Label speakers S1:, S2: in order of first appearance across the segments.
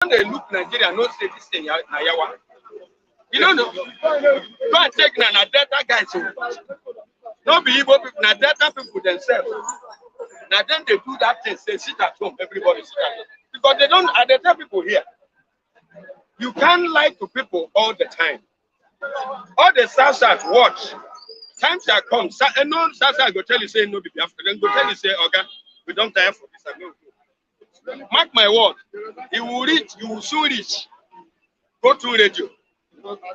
S1: When they look Nigeria, no say this thing Nayawa. You don't know. Go and take na Delta guys. No be Igbo people, na Delta people themselves. Now then they do that thing, say sit at home, everybody sit at home. Because they don't, they tell people here, you can't lie to people all the time. All the South watch. Time shall come. No South go tell you say no be after. Then go tell you say, okay, we don't time for this. Mark my word, you will reach, you will soon reach. Go to radio.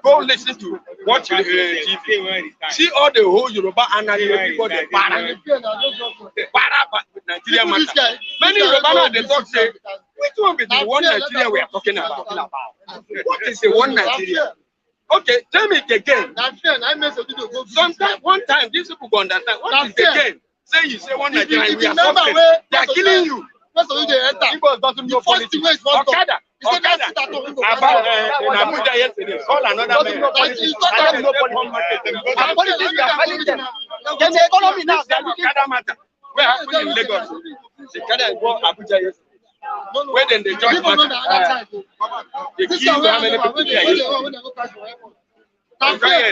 S1: Go listen to watch TV. See all the whole Yoruba analysts, everybody para with Nigeria matter. Many Yoruba they talk say, which one be the one Nigeria we are talking about? What is the one Nigeria? Okay, tell me again. Sometimes, one time, these people go understand. What is the game? Say you say one Nigeria, we are suffering. They are killing you. People doesn't know politics. Okada. About in Abuja yesterday. Call another man. I don't know politics. The economy now. Okada matter. Where happened in Lagos? Okada is what Abuja yesterday. Where then the judge matter? They kill how many people here?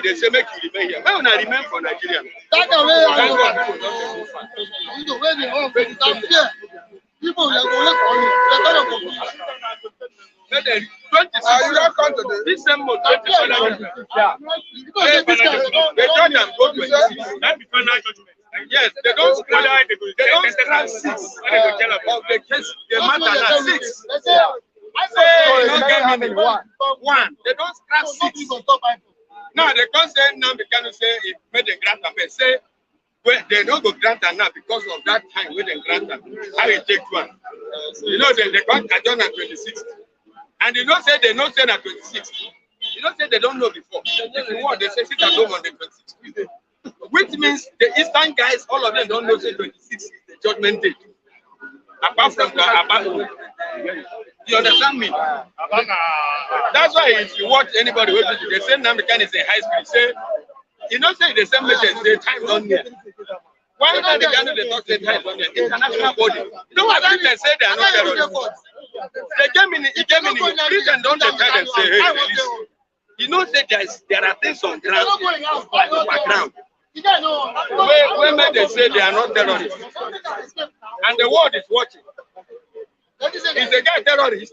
S1: They say make you remain here. Why will I remain for Nigeria? People are this same month, they don't go to yes, they don't scrap 6 of the case, the matter at 6. Say, don't get me one. They don't scrap 6. Now they can't say now because say it made the grant and say well, they don't go grant now because of that time when they grant them. How it take one. You know they can't adjourn at 26. And you don't say they don't say at 26. You don't say they don't know before. If you want, they say sit at home on the 26th. Which means the Eastern guys, all of them don't know say 26 is the judgment date. Apart from the you understand me? That's why if you watch anybody, they say Namdekan is a high speed. Say, you don't say the same message, the time on there. Why not the Ghana they talk say time on there? International body. You know what people say they are not terrorists. They came in the prison, don't they tell them say, hey, please. You know say there are things on ground, background. Where they say they are not terrorists. And the world is watching. Is the guy terrorist?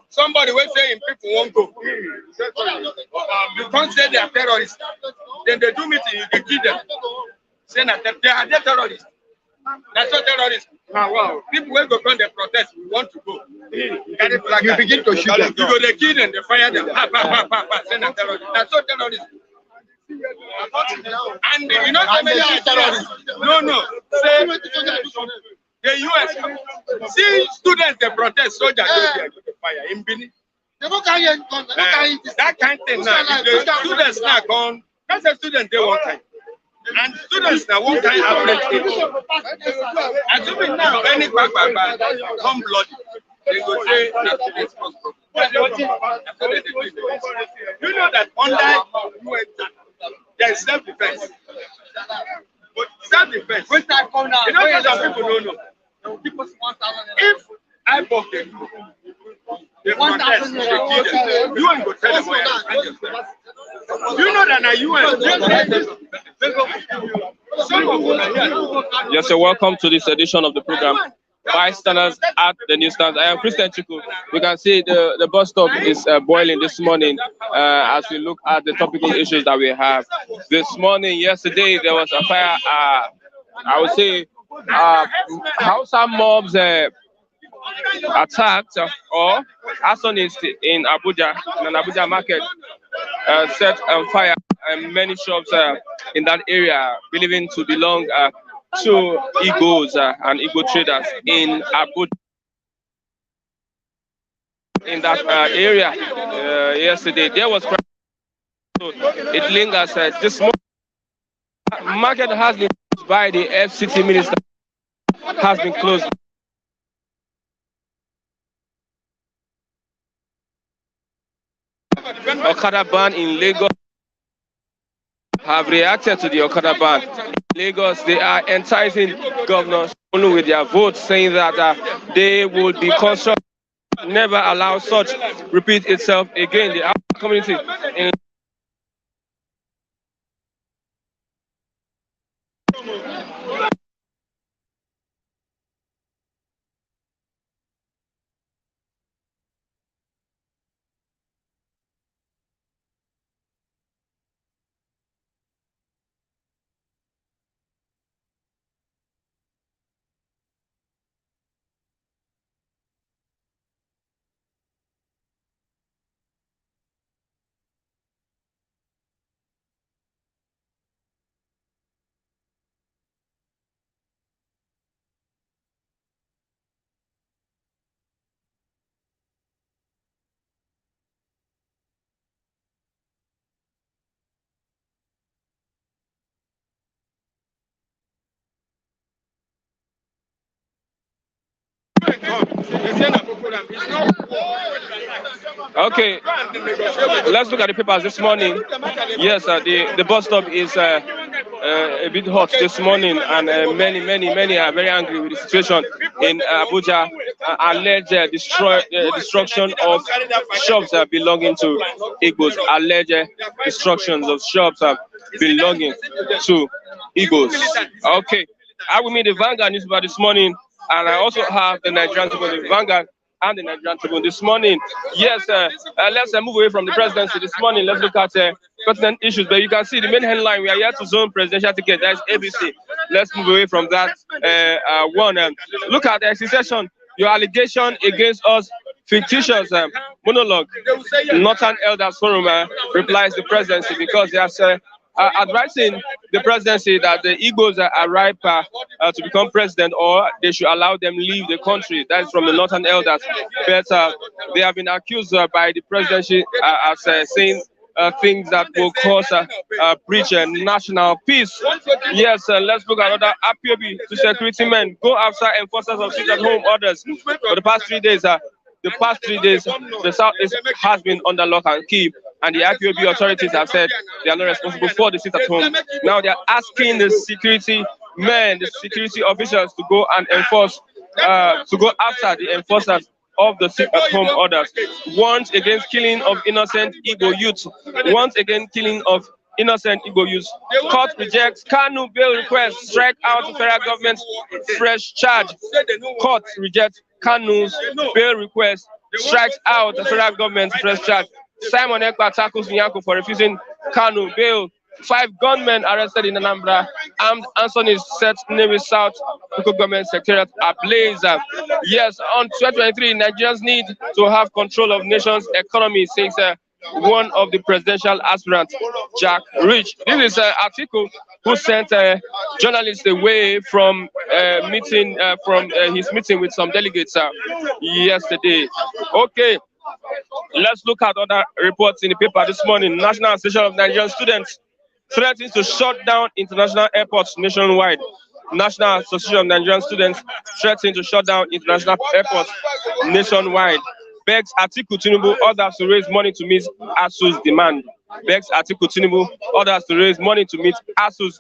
S1: Somebody will say in people won't go. You can't say they are terrorists. Then they do meeting, you kill them. Say that they are terrorists. That's not terrorists. Wow. People will go on the protest, we want to go. You begin to shoot them. You go to kill them, they fire them. Say that terrorists. That's not terrorists. And you know how many terrorists? No. Say the US, see students they protest, soldiers go to fire in Bini. That kind of thing now. If the students now gone, that's a student they one time. And students now one time average. Assuming now any back come bloody, they go say that students must go. You know that under UN there is self-defense. But self-defense, you know some people don't know. If I bought them, they protest, they kill them. You ain't go tell them where you know that now you ain't.
S2: Yes, welcome to this edition of the program. Bystanders at the newsstand. I am Christian Chuku. You can see the bus stop is boiling this morning as we look at the topical issues that we have. This morning, yesterday, there was a fire, I would say, Hausa mobs attacked or arsonists in Abuja, in an Abuja market, set on fire many shops in that area, believing to belong to Igbos and Igbo traders in Abuja. In that area yesterday, there was crime. So it lingers. This market has been closed by the FCT minister, has been closed. Okada ban in Lagos have reacted to the Okada ban. In Lagos, they are enticing governors only with their votes, saying that they will be constructing never allow such repeat itself again. The Hausa community in okay, let's look at the papers this morning. Yes, the bus stop is a bit hot this morning, and many are very angry with the situation in Abuja. Alleged destruction of shops belonging to Igbos. Alleged destructions of shops belonging to Igbos. Okay, I will meet the Vanguard newspaper this morning, and I also have the Nigerian Tribune, the Vanguard and the Nigerian Tribune this morning. Yes, let's move away from the presidency this morning. Let's look at pertinent issues. But you can see the main headline: we are here to zone presidential ticket. That is ABC. Let's move away from that one. Look at the accusation. Your allegation against us, fictitious monologue. Northern Elders Forum replies the presidency because they are advising the presidency that the Igbos are ripe to become president, or they should allow them leave the country. That is from the Northern Elders. But they have been accused by the presidency as saying things that will cause breach national peace. Yes, let's look at another APOB to security men go after enforcers of sit-at-home orders. For the past 3 days, the Southeast has been under lock and key, and the IPOB authorities have said they are not responsible for the sit-at-home. Now they are asking the security men, the security officials, to go and enforce, to go after the enforcers of the sit-at-home orders. Once against killing of innocent Igbo youth. Once again killing of innocent Igbo youth. Court rejects Kanu bail request. Strike out the federal government fresh charge. Court rejects Kanu's bail request. Strikes out the federal government fresh charge. Simon Ekpa tackles Nyako for refusing Kanu bail. 5 gunmen arrested in Anambra. Armed Anthony set Navy South local government secretariat ablaze. Yes, on 2023, Nigerians need to have control of nation's economy, says one of the presidential aspirants, Jack Rich. This is an article who sent journalists away from his meeting with some delegates yesterday. Okay, let's look at other reports in the paper this morning. National Association of Nigerian Students threatens to shut down international airports nationwide. National Association of Nigerian Students threatening to shut down international airports nationwide. Begs Atiku Tinubu orders to raise money to meet ASU's demand. Begs Atiku Tinubu orders to raise money to meet ASU's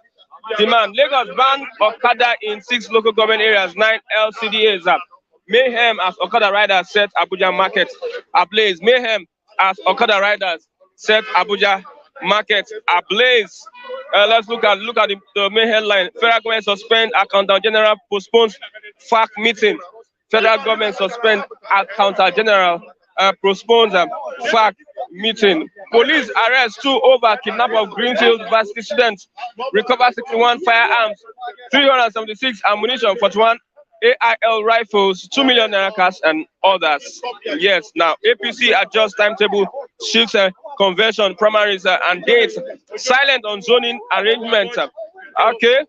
S2: demand. Lagos ban Okada in 6 local government areas, 9 LCDAs. Mayhem as Okada riders set Abuja market ablaze. Mayhem as Okada riders set Abuja market ablaze. Let's look at the main headline. Federal government suspend accountant general postpones FAC meeting. Federal government suspend accountant general postpones FAC meeting. Police arrest 2 over kidnap of Greenfield Varsity students. Recover 61 firearms, 376 ammunition, 41 AIL rifles, 2 million naira cash, and others. Yes, now APC adjusts timetable, shifts convention, primaries, and dates. Silent on zoning arrangement. Okay.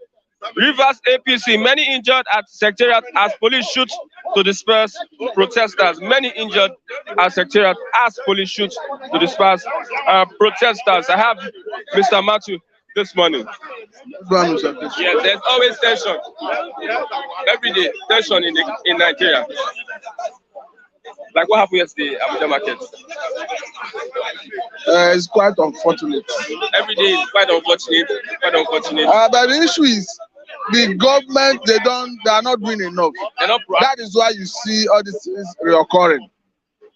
S2: Rivers APC, many injured at secretariat as police shoot to disperse protesters. Many injured at secretariat as police shoot to disperse protesters. I have Mr. Matthew this morning. Yes, there's always tension. Every day, tension in Nigeria. Like what happened yesterday at Abuja market?
S3: It's quite unfortunate.
S2: Every day is quite unfortunate.
S3: But the issue is the government, they are not doing enough.
S2: They're not
S3: that is why you see all these things reoccurring.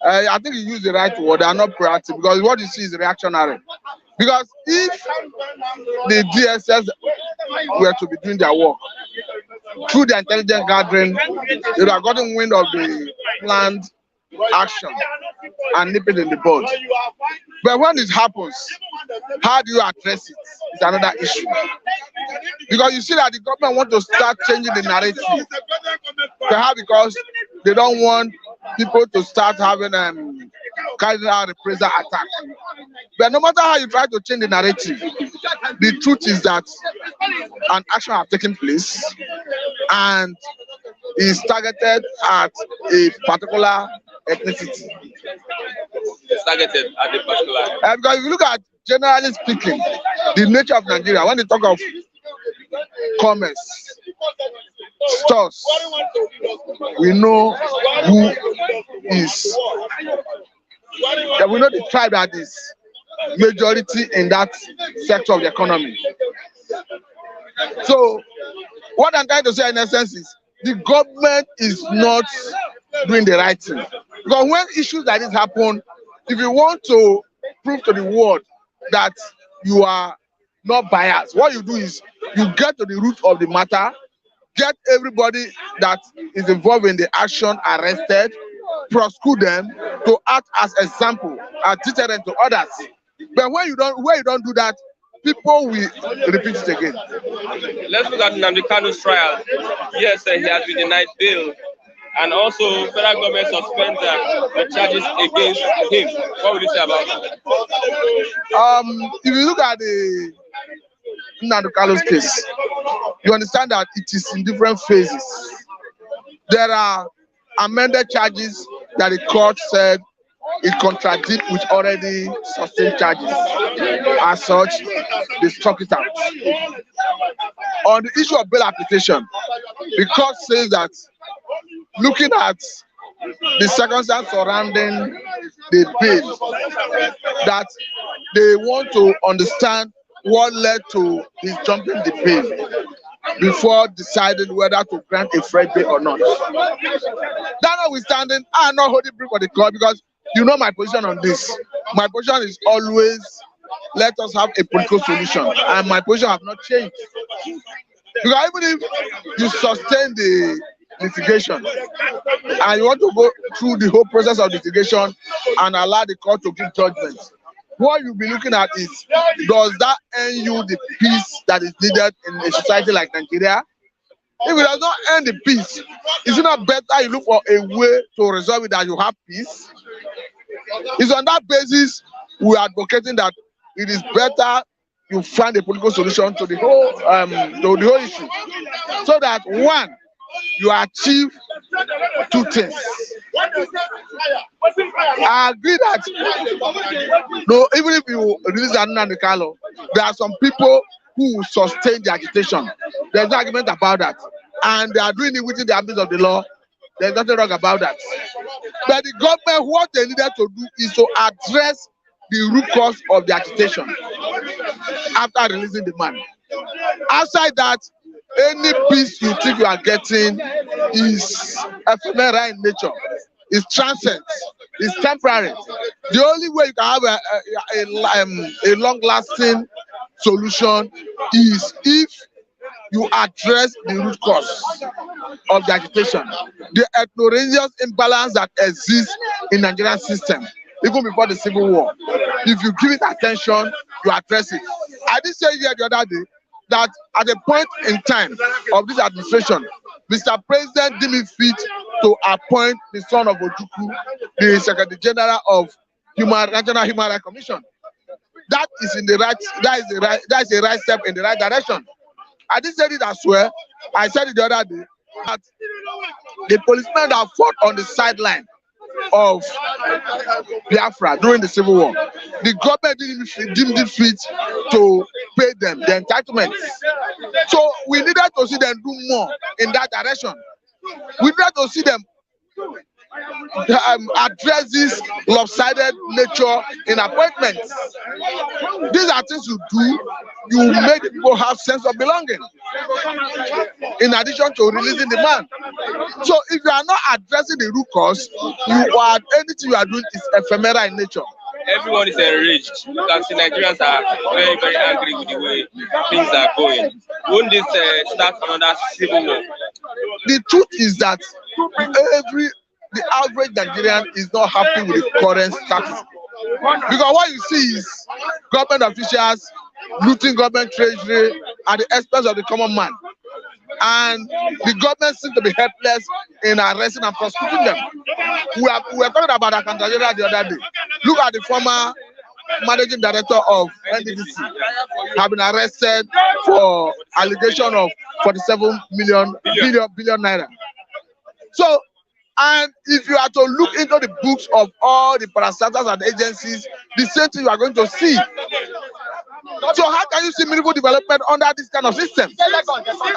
S3: I think you use the right word. They are not proactive because what you see is reactionary. Because if the DSS were to be doing their work through the intelligence gathering, they would have gotten wind of the planned action and nip it in the bud. But when it happens, how do you address it? It's another issue. Because you see that the government want to start changing the narrative. Perhaps because they don't want people to start having carrying out reprisal attack. But no matter how you try to change the narrative, the truth is that an action has taken place and is targeted at a particular ethnicity.
S2: It's targeted at the particular.
S3: Because if you look at, generally speaking, the nature of Nigeria, when they talk of commerce, stores, we know who is, we know the tribe that is majority in that sector of the economy. So what I'm trying to say in essence is the government is not doing the right thing. Because when issues like this happen, if you want to prove to the world that you are not biased, what you do is you get to the root of the matter, get everybody that is involved in the action arrested, prosecute them to act as example, as deterrent to others. But when you don't do that, people will repeat it again.
S2: Let's look at Nnamdi Kanu's trial. Yes, he has been denied bail, and also federal government suspends the charges against him. What would you say about that?
S3: If you look at the Nnamdi Kanu's case, you understand that it is in different phases. There are amended charges that the court said it contradicts with already sustained charges. As such, they struck it out. On the issue of bail application, the court says that looking at the circumstances surrounding the bail, that they want to understand what led to his jumping the bail before deciding whether to grant a fresh bail or not. That notwithstanding, I'm not holding brief for the court because you know my position on this. My position is always let us have a political solution, and my position has not changed. Because even if you sustain the litigation and you want to go through the whole process of litigation and allow the court to give judgment, what you'll be looking at is, does that earn you the peace that is needed in a society like Nigeria? If it does not earn the peace, is it not better you look for a way to resolve it that you have peace? It's on that basis we are advocating that it is better you find a political solution to the whole issue, so that one, you achieve two things. I agree that no, even if you release Nnamdi Kanu, there are some people who will sustain the agitation. There's no argument about that, and they are doing it within the ambit of the law. There's nothing wrong about that. But the government, what they needed to do is to address the root cause of the agitation after releasing the man. Outside that, any peace you think you are getting is ephemeral in nature, is transient, is temporary. The only way you can have a long-lasting solution is if you address the root cause of the agitation, the ethno-religious imbalance that exists in the Nigerian system, even before the Civil War. If you give it attention, you address it. I did say here the other day that at a point in time of this administration, Mr. President deemed it fit to appoint the son of Ojukwu, the Secretary General of National Human Rights Commission. That is in the right. That is a right step in the right direction. I did say it as well. I said it the other day that the policemen that fought on the sideline of Biafra during the Civil War, the government deemed it fit to pay them the entitlements. So we needed to see them do more in that direction. We needed to see them addresses lopsided nature in appointments. These are things you do. You make the people have sense of belonging. In addition to releasing the man. So if you are not addressing the root cause, anything you are doing is ephemeral in nature.
S2: Everyone is enraged because the Nigerians are very, very angry with the way things are going. Won't this start another civil war?
S3: The truth is that the average Nigerian is not happy with the current status. Because what you see is government officials looting government treasury at the expense of the common man. And the government seems to be helpless in arresting and prosecuting them. We were talking about Okada the other day. Look at the former managing director of Candidacy have been arrested for allegation of 47 billion naira. So, and if you are to look into the books of all the parastatals and agencies, the same thing you are going to see. So how can you see meaningful development under this kind of system?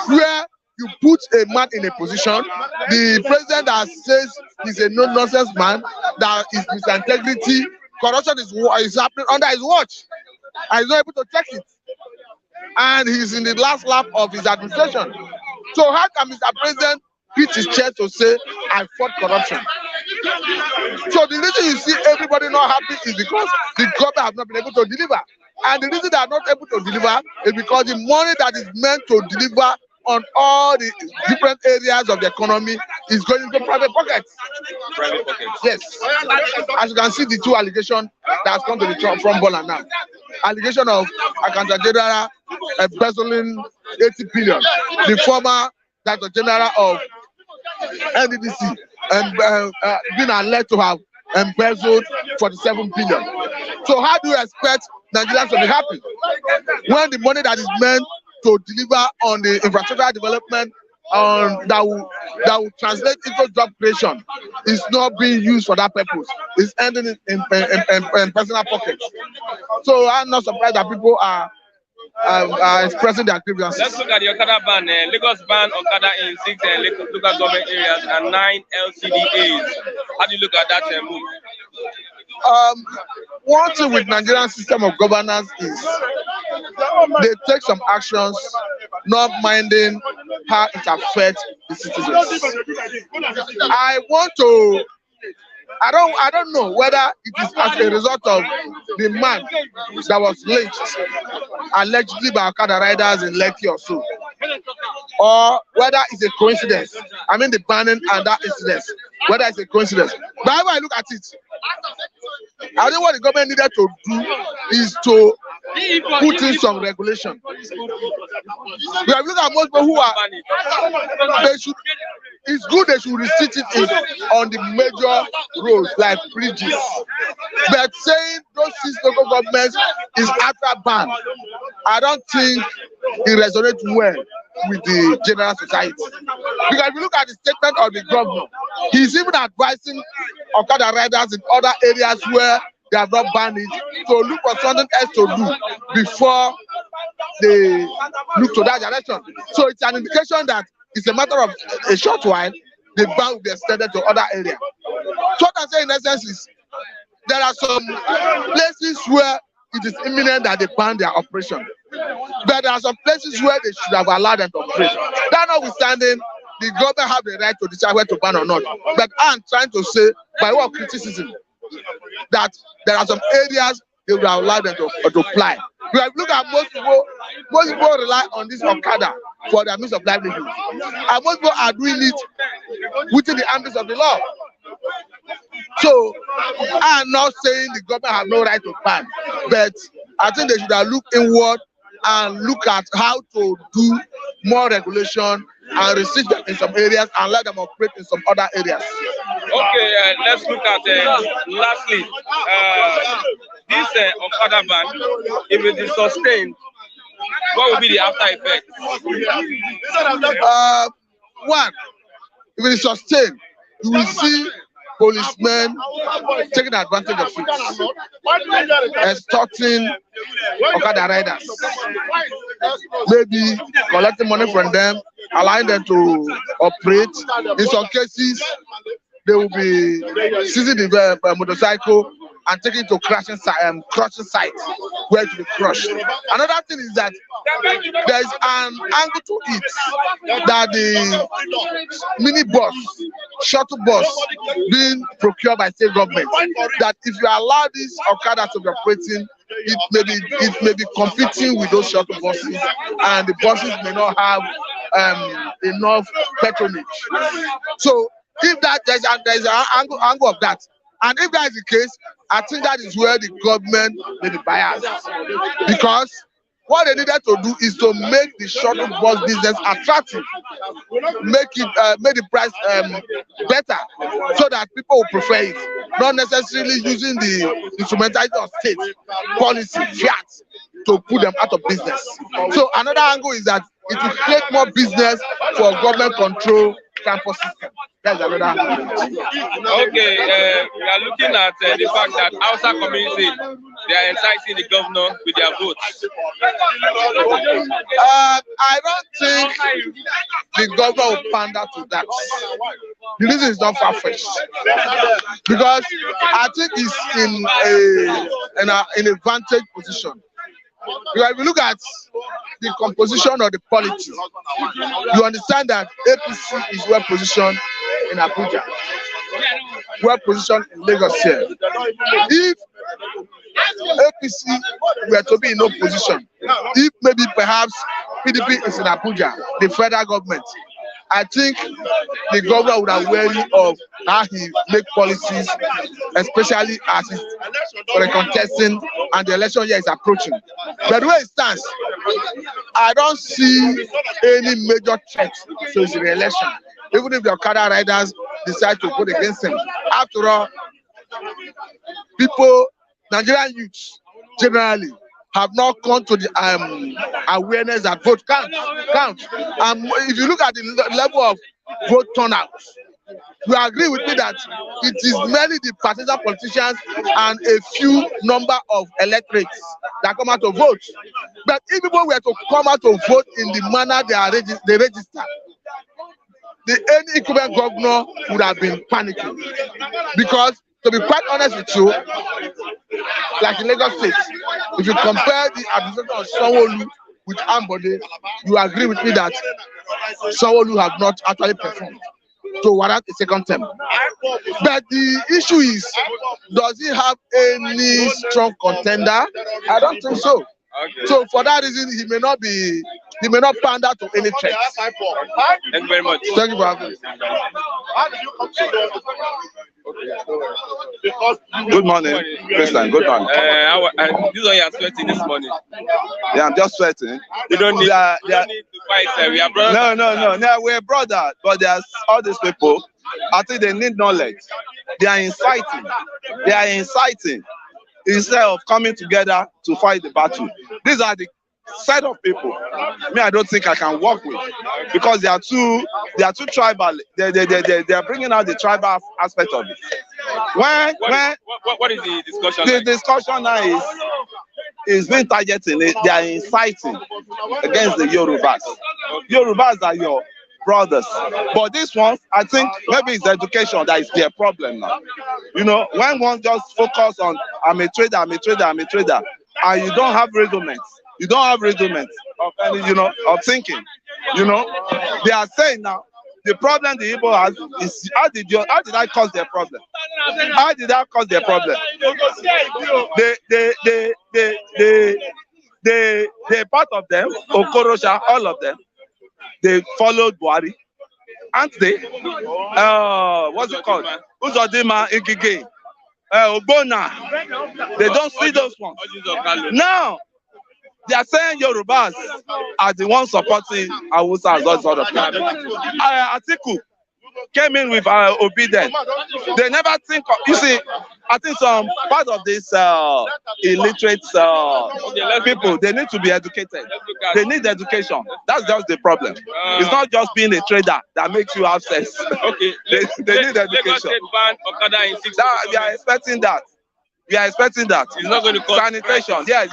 S3: Where you put a man in a position, the president that says he's a no-nonsense man, that is misintegrity, corruption is happening under his watch, and he's not able to check it. And he's in the last lap of his administration. So how can Mr. President beat his chest to say, I fought corruption? So the reason you see everybody not happy is because the government have not been able to deliver. And the reason they are not able to deliver is because the money that is meant to deliver on all the different areas of the economy is going into private pockets.
S2: Private pockets.
S3: Yes. As you can see, the two allegations that has come to the front burner now. Allegation of Accountant General embezzling 80 billion. The former Director General of NDDC and being alleged to have embezzled 47 billion. So how do you expect Nigerians to be happy when the money that is meant to deliver on the infrastructure development that will translate into job creation is not being used for that purpose? It's ending in personal pockets. So I'm not surprised that people are expressing their grievances.
S2: Let's look at the Okada ban. Lagos ban Okada in 6 local government areas and 9 LCDAs. How do you look at that move?
S3: One thing with Nigerian system of governance is they take some actions not minding how it affects the citizens. I don't know whether it is as a result of the man that was lynched allegedly by Okada riders in Lekki or so, or whether it's a coincidence. I mean the banning and that incident, whether it's a coincidence. But however I look at it, I think what the government needed to do is to put in some regulation. We have looked at most people who are, it's good they should restrict it on the major roads like bridges. But saying those 6 local governments is after ban, I don't think it resonates well with the general society. Because if you look at the statement of the governor, he's even advising Okada riders in other areas where they have not banned it to look for something else to do before they look to that direction. So it's an indication that it's a matter of a short while, the ban will be extended to other areas. So what I'm saying in essence is there are some places where it is imminent that they ban their operation. But there are some places where they should have allowed them to operate. That notwithstanding, the government have the right to decide whether to ban or not. But I'm trying to say, by way of criticism, that there are some areas they will allow them to apply. We have looked at most people rely on this Okada for their means of livelihood. And most people are doing it within the ambits of the law. So I'm not saying the government have no right to ban, but I think they should have looked inward and look at how to do more regulation and restrict them in some areas and let them operate in some other areas.
S2: Okay, let's look at lastly this Okada ban. If it is sustained, what will be the after effect?
S3: One, if it is sustained, you will see policemen taking advantage of it, extorting Okada riders, maybe collecting money from them, allowing them to operate. In some cases, they will be seizing the motorcycle and taking it to crushing site where it will be crushed. Another thing is that there is an angle to it that the mini bus, shuttle bus being procured by state government, that if you allow this Okada to be operating, it may be competing with those shuttle buses, and the buses may not have enough patronage. So if that there's an angle of that, and if that is the case, I think that is where the government may be biased, because what they needed to do is to make the shuttle bus business attractive, make the price better, so that people will prefer it, not necessarily using the instrumentality of state policy fiat to put them out of business. So another angle is that it will create more business for government control campus system. That's another angle.
S2: Okay, we are looking at the fact that Hausa community, they are inciting the governor with their votes.
S3: I don't think the governor will pander to that. The reason is not far-fetched, because I think he's in a vantage position. Because if you look at the composition of the politics, you understand that APC is well positioned in Abuja, well positioned in Lagos here. If APC were to be in no position, if maybe perhaps PDP is in Abuja, the federal government, I think the governor would have wary of how he make policies, especially as it's for the contesting and the election year is approaching. But the way it stands, I don't see any major threat to his re-election, even if the Okada riders decide to vote against him. After all, Nigerian youths generally have not come to the awareness that vote counts. If you look at the level of vote turnout, you agree with me that it is merely the partisan politicians and a few number of electorates that come out to vote. But if people were to come out to vote in the manner they register, any incumbent governor would have been panicking. Because, to be quite honest with you, like in Lagos State, if you compare the administration of Sanwo-Olu with Ambode, you agree with me that Sanwo-Olu have not actually performed to warrant a second term. But the issue is, does he have any strong contender? I don't think so. Okay. So for that reason, he may not pander to any threat.
S2: Thank you very much.
S3: Thank you for having me.
S4: Good morning, Christian. Good morning.
S2: This one you are sweating this morning.
S4: Yeah, I'm just sweating.
S2: You don't need, need to fight. We are brothers.
S4: No, we're brothers. But there's all these people. I think they need knowledge. They are inciting instead of coming together to fight the battle. These are the set of people I don't think I can work with, because they are too tribal. They are bringing out the tribal aspect of it.
S2: What is the discussion?
S4: The discussion now is being targeting it. They are inciting against the Yorubas. Yorubas are your brothers, but this one, I think maybe it's education that is their problem now. You know, when one just focus on I'm a trader, and you don't have rudiments. You don't have rudiments of any, of thinking. They are saying now the problem the Igbo has is how did I cause their problem? How did I cause their problem? They part of them, Okorosha, all of them, they followed Buhari, aren't they? What's it called? Uzodima Ikike, Ogbonna. They don't see those ones. Now, they are saying Yorubas are the ones supporting Hausa and those sort of people. Atiku came in with obedience. They never think of, you see, I think some part of this illiterate people, they need to be educated. They need education. That's just the problem. It's not just being a trader that makes you have sex.
S2: Okay.
S4: They need education. We are expecting that. It's not going to cost sanitation. Yeah.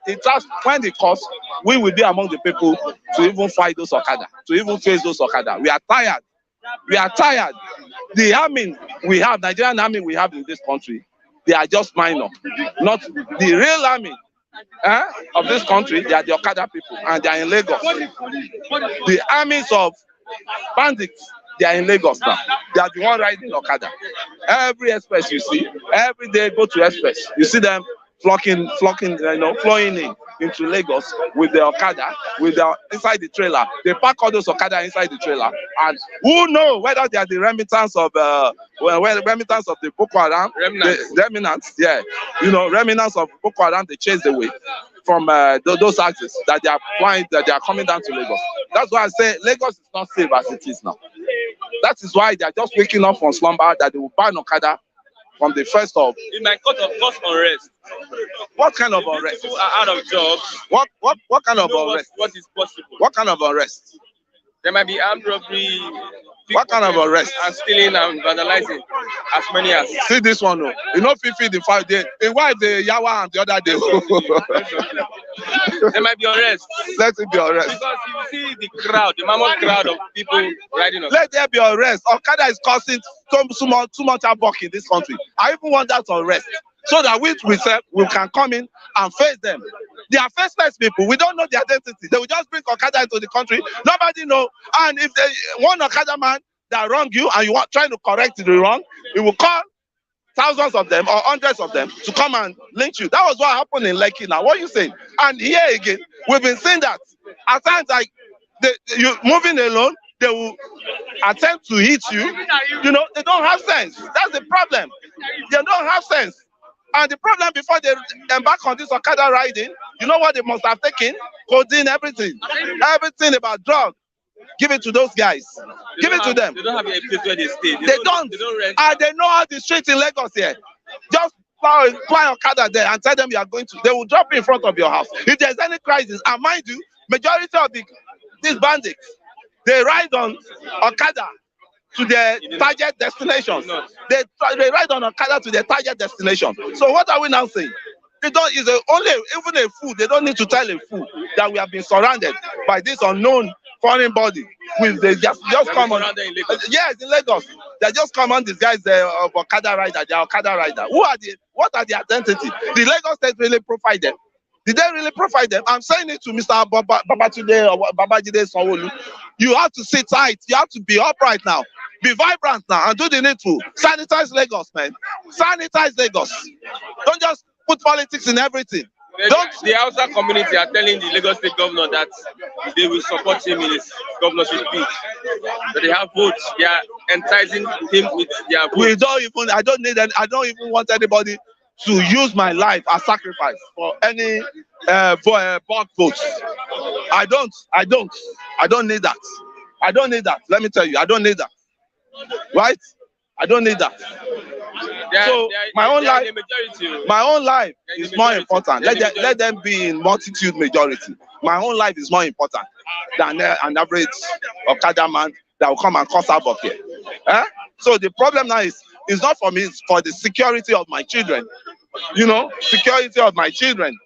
S4: It just when it costs, we will be among the people to even fight those Okada, to even face those Okada. We are tired We are tired. The army we have, Nigerian army we have in this country, they are just minor. Not the real army of this country, they are the Okada people, and they are in Lagos. The armies of bandits, they are in Lagos now. They are the one riding Okada. Every express you see, every day go to express, you see them flocking, flowing into Lagos with the Okada, with the inside the trailer. They pack all those Okada inside the trailer, and who know whether they are the remittance of the Boko Haram, remnants, yeah, remnants of Boko Haram. They chased away from those axes that they are flying, that they are coming down to Lagos. That's why I say Lagos is not safe as it is now. That is why they are just waking up from slumber that they will ban Okada from the first of.
S2: It might cause unrest.
S4: What kind of unrest?
S2: People are out of jobs.
S4: What kind of unrest?
S2: What is possible?
S4: What kind of unrest?
S2: There might be armed robbery.
S4: What kind of arrest?
S2: And stealing and vandalizing as many as.
S4: See this one, no. You know, Fifi the 5 day. Why the Yawa and the other day?
S2: There might be arrest.
S4: Let it be arrest.
S2: Because you see the crowd, the mammoth crowd of people riding on.
S4: Let there be arrest. Okada is causing too much havoc in this country. I even want that arrest, so that we can come in and face them. They are faceless people. We don't know their identity. They will just bring Okada into the country. Nobody know. And if they one Okada man that wrong you and you are trying to correct the wrong, he will call thousands of them or hundreds of them to come and lynch you. That was what happened in Lekki now. What are you saying? And here again, we've been saying that at times, like you moving alone, they will attempt to hit you. You know, they don't have sense. That's the problem. They don't have sense. And the problem, before they embark on this Okada riding, you know what they must have taken? Codeine, everything about drugs. Give it to those guys. Give it to them.
S2: They don't have a place where they stay.
S4: They don't.
S2: Rent.
S4: And they know how the streets in Lagos here. Just fly Okada there and tell them you are going to. They will drop in front of your house. If there's any crisis, and mind you, majority of these bandits, they ride on Okada to their target destinations. They ride on Okada to their target destination. So what are we now saying? They don't. Even a fool. They don't need to tell a fool that we have been surrounded by this unknown foreign body. They just come on. Yes, in Lagos. They just come on. These guys of Okada rider. They are Okada rider. What are the identity? Did Lagos State really provide them? Did they really provide them? I'm saying it to Mr. Babajide or Babajide Sanwo-Olu. You have to sit tight. You have to be upright now. Be vibrant now and do the needful. Sanitize Lagos, man. Sanitize Lagos. Don't just put politics in everything.
S2: The Hausa community are telling the Lagos State governor that they will support him in his governorship bid. That they have votes. They are enticing him with their votes.
S4: I don't even want anybody to use my life as sacrifice for any bulk votes. I don't need that. I don't need that. Let me tell you, I don't need that. Right? I don't need that. My own life is more important. Let them be in multitude majority. My own life is more important than an average Okada man that will come and cause havoc here. So the problem now is not for me, it's for the security of my children. You know, security of my children.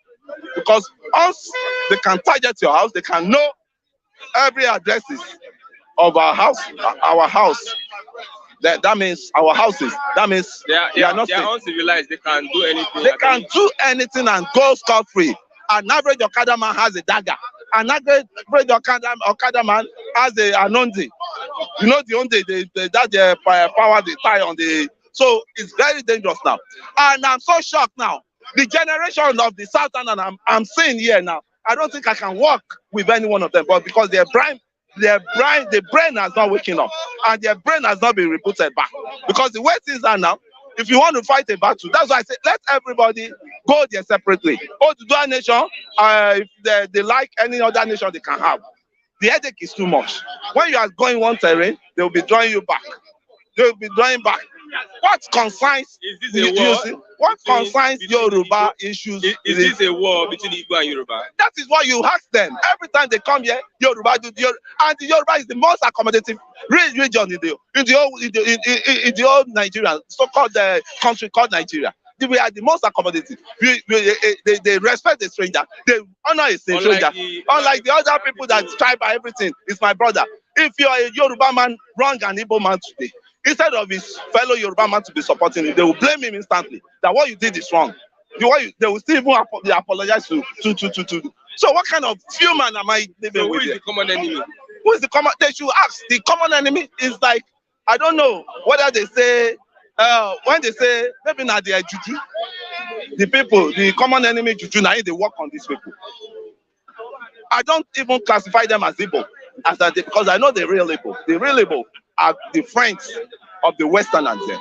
S4: Because once they can target your house, they can know every addresses of our house. That means our houses. That means
S2: they are not uncivilized. They can do anything.
S4: They can do anything and go scot-free. An average Okada man has a dagger. An average Okada man has an onde. You know the onde, that power they tie on the. So it's very dangerous now. And I'm so shocked now. The generation of the Southern, I'm seeing here now. I don't think I can work with any one of them, but because the brain has not waking up, and their brain has not been rebooted back. Because the way things are now, if you want to fight a battle, that's why I say let everybody go there separately. Oduduwa nation, if they like any other nation they can have. The headache is too much. When you are going one terrain, they will be drawing you back. They will be drawing back. What concerns Yoruba issues?
S2: Is this a war between Igbo and Yoruba?
S4: That is what you ask them. Every time they come here, Yoruba do and the Yoruba is the most accommodative region in the whole Nigeria, so-called country called Nigeria. We are the most accommodative. They respect the stranger. They honor a stranger. Unlike the other people that try by everything. It's my brother. If you are a Yoruba man wrong an Igbo man today, instead of his fellow Yoruba man to be supporting him, they will blame him instantly that what you did is wrong. They will still even apologize to. So what kind of few man am I living with?
S2: Who is the common enemy?
S4: Who is the common? They should ask. The common enemy is like, I don't know whether they say when they say maybe not the juju, the people, the common enemy juju, now they work on these people. I don't even classify them as Igbo, because I know the real Igbo. The real Igbo are the friends of the Westerners there.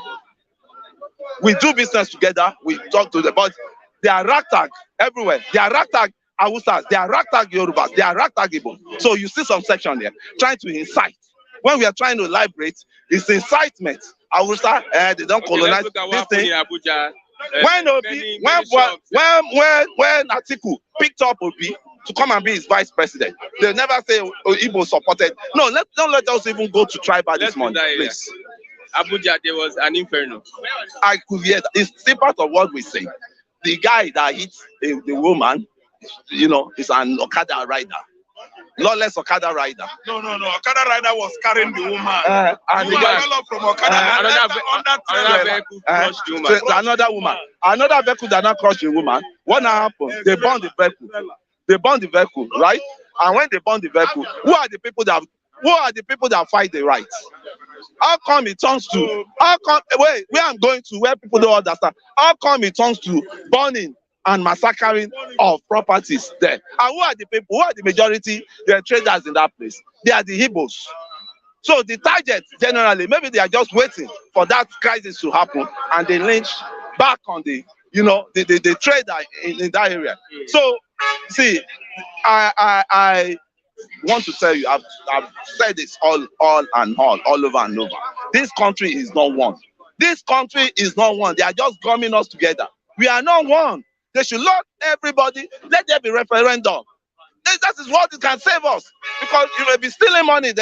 S4: We do business together, we talk to them, but they are ragtag everywhere. They are ragtag Hausas, they are ragtag Yorubas, they are ragtag Igbo. So you see some section there trying to incite. When we are trying to liberate, it's incitement. Hausa, they don't colonize this thing.
S2: In Abuja,
S4: when Atiku picked up Obi to come and be his vice president, they never say Igbo supported. No, don't let us even go to tribal this morning, please.
S2: Abuja, there was an inferno.
S4: I could hear that. It's still part of what we say. The guy that hit the woman, you know, is an Okada rider. Lawless Okada rider.
S1: No. Okada rider was carrying the woman.
S4: And the guy
S1: from Okada.
S4: another woman. Another vehicle that not crushed the woman. What happened? They burned the vehicle. They burned the vehicle, right? And when they burned the vehicle, who are the people that fight the rights? How come it turns to where I'm going to, where people don't understand? How come it turns to burning and massacring of properties there? And who are the people? Who are the majority? The traders in that place. They are the Igbos. So the target generally, maybe they are just waiting for that crisis to happen, and they lynch back on the trader in that area. So see, I want to tell you, I've said this all over and over. This country is not one. This country is not one. They are just gumming us together. We are not one. They should lock everybody. Let there be referendum. That is what can save us. Because you may be stealing money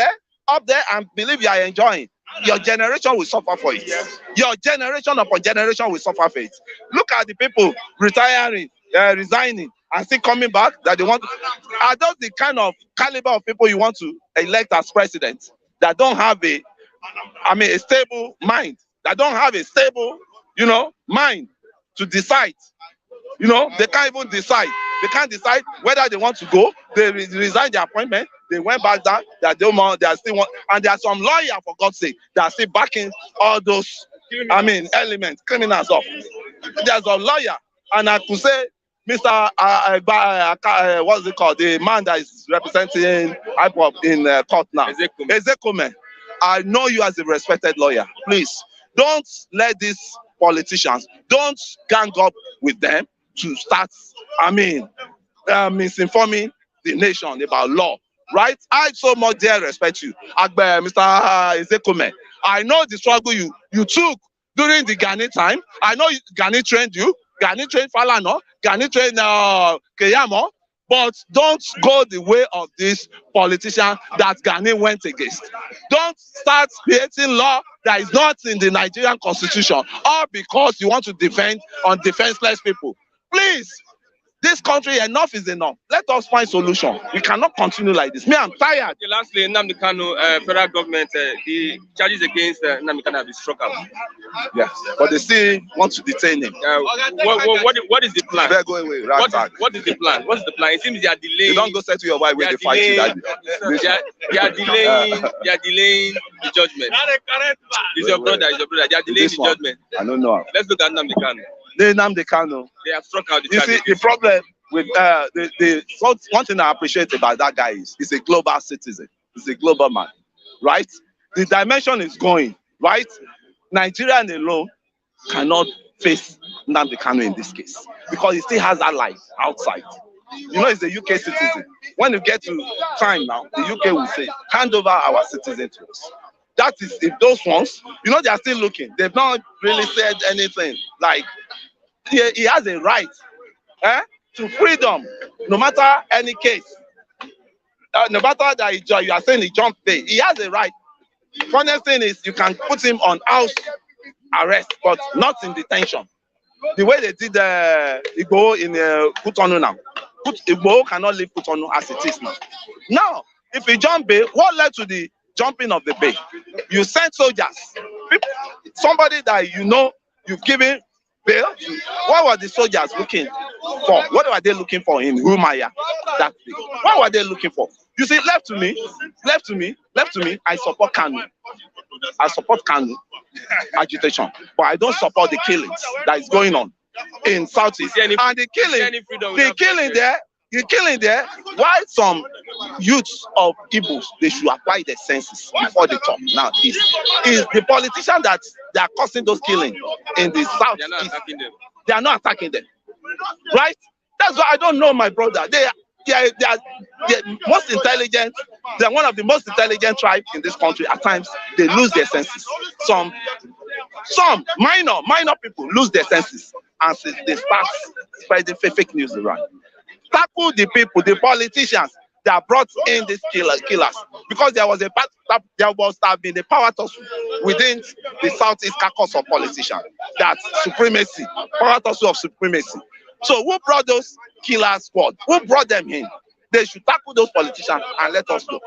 S4: up there, and believe you are enjoying. Your generation will suffer for it. Your generation upon generation will suffer for it. Look at the people retiring, resigning, and still coming back. That they want. Are those the kind of caliber of people you want to elect as president? That don't have a stable mind. That don't have a stable, mind to decide. They can't even decide. They can't decide whether they want to go. They resign their appointment. They went back down. They are still want, and there are some lawyers, for God's sake, that are still backing all those elements, criminals off. There's a lawyer, and I could say, Mr. What's it called? The man that is representing IPOP in court now. Ezekome. I know you as a respected lawyer. Please don't let these politicians, don't gang up with them to start, misinforming the nation about law, right? I so much dare respect you, Mr. Ezekome. I know the struggle you took during the Gani time. I know Gani trained you, Gani trained Falana, Gani trained Keyamo, but don't go the way of this politician that Gani went against. Don't start creating law that is not in the Nigerian constitution, all because you want to defend on defenseless people. Please, this country, enough is enough. Let us find solution. We cannot continue like this. Me, I'm tired.
S2: Okay, lastly, Nnamdi Kanu, federal government, the charges against Nnamdi Kanu have been struck out.
S4: Yes, but they still want to detain him.
S2: What is the plan?
S4: They're going away.
S2: What is the plan? What is the plan? It seems they are delaying.
S4: You don't go say to your wife with the fight.
S2: They are delaying the judgment. It's your brother. They are delaying the judgment.
S4: I don't know.
S2: Let's look at Nnamdi Kanu.
S4: Nnamdi Kanu.
S2: They have struck out the
S4: charges. You see, the problem with one thing I appreciate about that guy is he's a global citizen. He's a global man, right? The dimension is going, right? Nigeria alone cannot face Nnamdi Kanu in this case because he still has that life outside. He's a UK citizen. When you get to time now, the UK will say, hand over our citizen to us. That is, if those ones, they are still looking. They've not really said anything. Like, he has a right to freedom, no matter any case. No matter that you are saying he jumped there, he has a right. Funniest thing is you can put him on house arrest, but not in detention. The way they did Igbo in Kutonu now. Igbo cannot leave Kutonu as it is now. Now, if he jumped bail, what led to the jumping of the bay. You send soldiers, somebody that you know you've given bail. What were the soldiers looking for? What were they looking for in Rumaya that day? What were they looking for? You see, left to me, I support Kanu. I support Kanu agitation, but I don't support the killings that is going on in Southeast. And the killing there, why some youths of Igbos, they should apply their senses before they talk. Now, is the politician that they are causing those killings in the Southeast. They are not attacking them. Right? That's why I don't know, my brother. They are the most intelligent. They are one of the most intelligent tribes in this country. At times, they lose their senses. Some minor people lose their senses, and they start spreading fake news around. Tackle the people, the politicians that brought in these killers, because there was been a power tussle within the Southeast caucus of politicians. That supremacy, power tussle of supremacy. So who brought those killer squad? Who brought them in? They should tackle those politicians and let us know.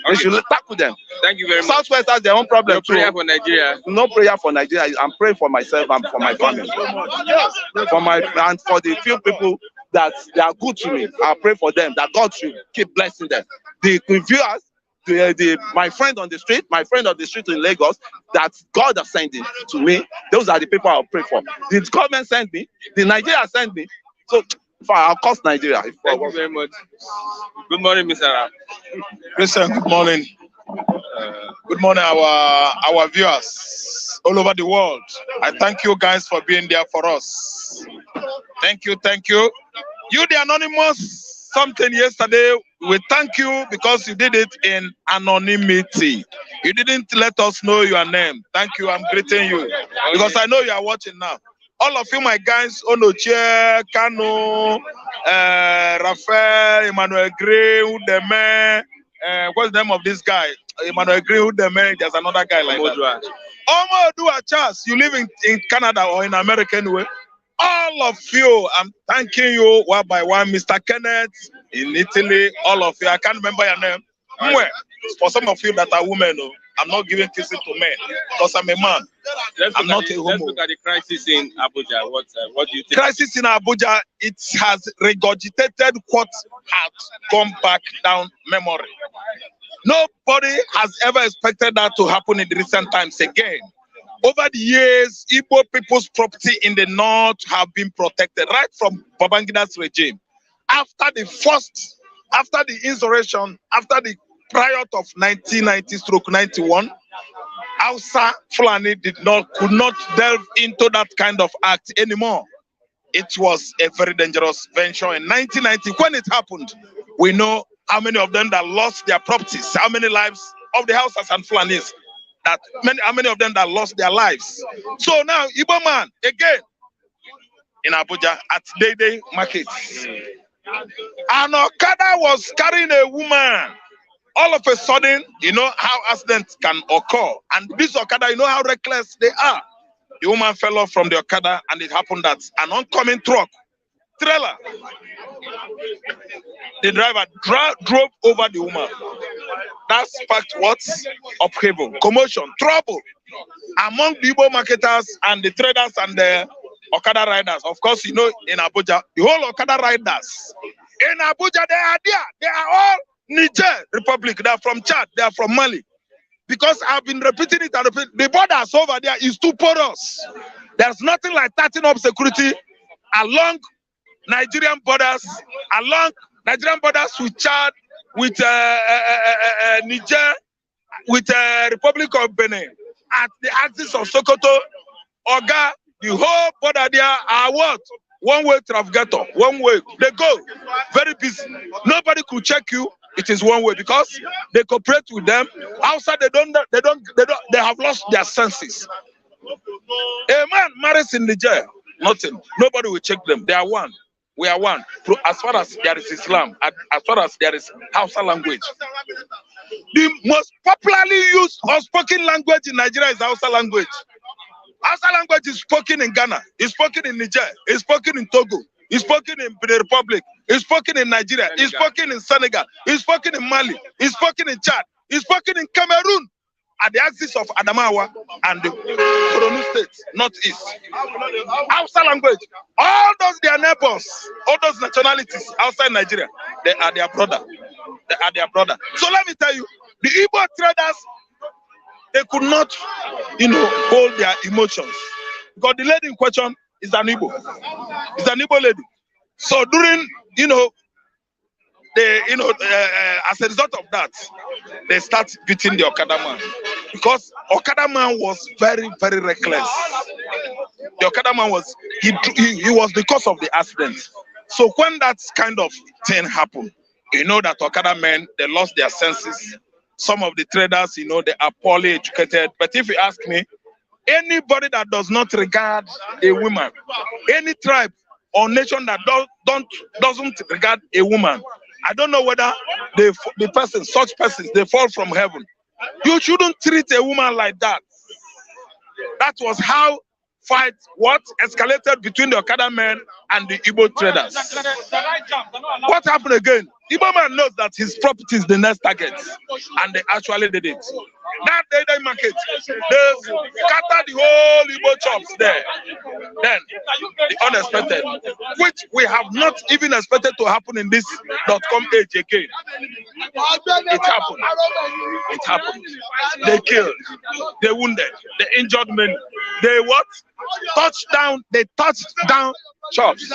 S4: They should tackle them.
S2: Thank you very much.
S4: Southwest has their own problem too.
S2: Prayer for Nigeria.
S4: No prayer for Nigeria. I'm praying for myself and for my family. And for the few people that they are good to me. I pray for them that God should keep blessing them. The viewers, my friend on the street in Lagos, that God has sent him to me. Those are the people I'll pray for. The government sent me. The Nigeria sent me. So I'll cost Nigeria.
S2: Thank you very much. Good morning, Mr. Arab.
S5: Christian, good morning. Good morning, our viewers all over the world. I thank you guys for being there for us. Thank you. You, the anonymous something yesterday, we thank you because you did it in anonymity. You didn't let us know your name. Thank you. I'm greeting you because I know you are watching now. All of you, my guys, Onoche, Kano, Raphael, Emmanuel Gray, Udeme, what's the name of this guy? Emmanuel Gray, Udeme, there's another guy like that. Omodua Charles, you live in Canada or in America anyway. All of you, I'm thanking you one by one. Mr. Kenneth in Italy, all of you. I can't remember your name. For some of you that are women, I'm not giving kisses to men because I'm a man. I'm not a homo.
S2: Let's look at the crisis in Abuja. What do you think?
S5: Crisis in Abuja, it has regurgitated what had gone back down memory. Nobody has ever expected that to happen in the recent times again. Over the years, Igbo people's property in the north have been protected right from Babangida's regime. After the insurrection, after the riot of 1990-91, Hausa Fulani could not delve into that kind of act anymore. It was a very dangerous venture. In 1990, when it happened, we know how many of them that lost their properties, how many lives of the Hausas and Fulanis, how many of them that lost their lives. So now, Igbo man, again, in Abuja, at Day Market, and Okada was carrying a woman. All of a sudden, you know how accidents can occur. And this Okada, you know how reckless they are. The woman fell off from the Okada, and it happened that an oncoming trailer, the driver drove over the woman. That sparked what? Upheaval, commotion, trouble among the Igbo marketers and the traders and the Okada riders. Of course, you know, in Abuja, the whole Okada riders in Abuja, they are there. They are all Niger Republic. They are from Chad. They are from Mali. Because I've been repeating it and repeating, the borders over there is too porous. There's nothing like tightening up security along Nigerian borders with Chad, with Niger, with Republic of Benin, at the axis of Sokoto, Oga, the whole border there are what? One-way trafficator, one way. They go very busy. Nobody could check you. It is one way because they cooperate with them. Outside, they have lost their senses. A man marries in Niger, nothing. Nobody will check them. They are one. We are one. As far as there is Islam, as far as there is Hausa language. The most popularly used or spoken language in Nigeria is Hausa language. Hausa language is spoken in Ghana, it's spoken in Niger, it's spoken in Togo, it's spoken in the Republic, it's spoken in Nigeria, it's spoken in Senegal, it's spoken in Mali, it's spoken in Chad, is spoken in Cameroon at the axis of Adamawa and the Borno State, northeast. Hausa language. All those their neighbors, all those nationalities outside Nigeria, they are their brother. They are their brother. So let me tell you, the Igbo traders, they could not, hold their emotions. Because the lady in question is an Igbo. It's an Igbo lady. So during, as a result of that, they start beating the Okada man. Because Okada man was very, very reckless. The Okada man was, he was the cause of the accident. So when that kind of thing happened, you know that Okada men, they lost their senses. Some of the traders, they are poorly educated. But if you ask me, anybody that does not regard a woman, any tribe or nation that doesn't regard a woman, I don't know whether such persons, they fall from heaven. You shouldn't treat a woman like that. That was how fight escalated between the Okada men and the Igbo traders. What happened again? Igbo man knows that his property is the next target, and they actually did it. That day market, they scattered the whole Igbo shops there. Then the unexpected, which we have not even expected to happen in this .com age again. It happened. It happened. They killed, they wounded, they injured many. They what? They touched down shops,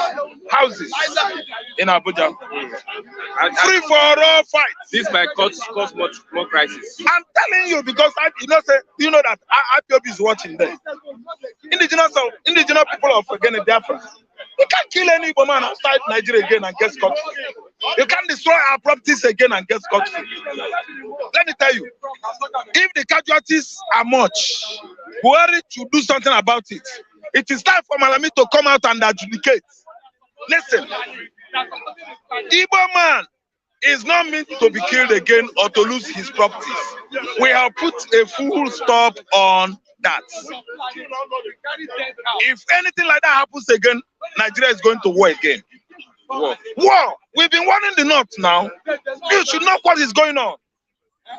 S5: houses in Abuja. Free for all fight.
S2: This might cause much more crisis.
S5: I'm telling you because you know that IPOB is watching there. Indigenous people of Ghana, Biafra. You can't kill any woman outside Nigeria again and get scot free. You can't destroy our properties again and get scot free. Let me tell you, if the casualties are much, Buhari should do something about it. It is time for Malami to come out and adjudicate. Listen, Igbo man is not meant to be killed again or to lose his properties. We have put a full stop on that. If anything like that happens again, Nigeria is going to war again. War. We've been warning the North now. You should know what is going on.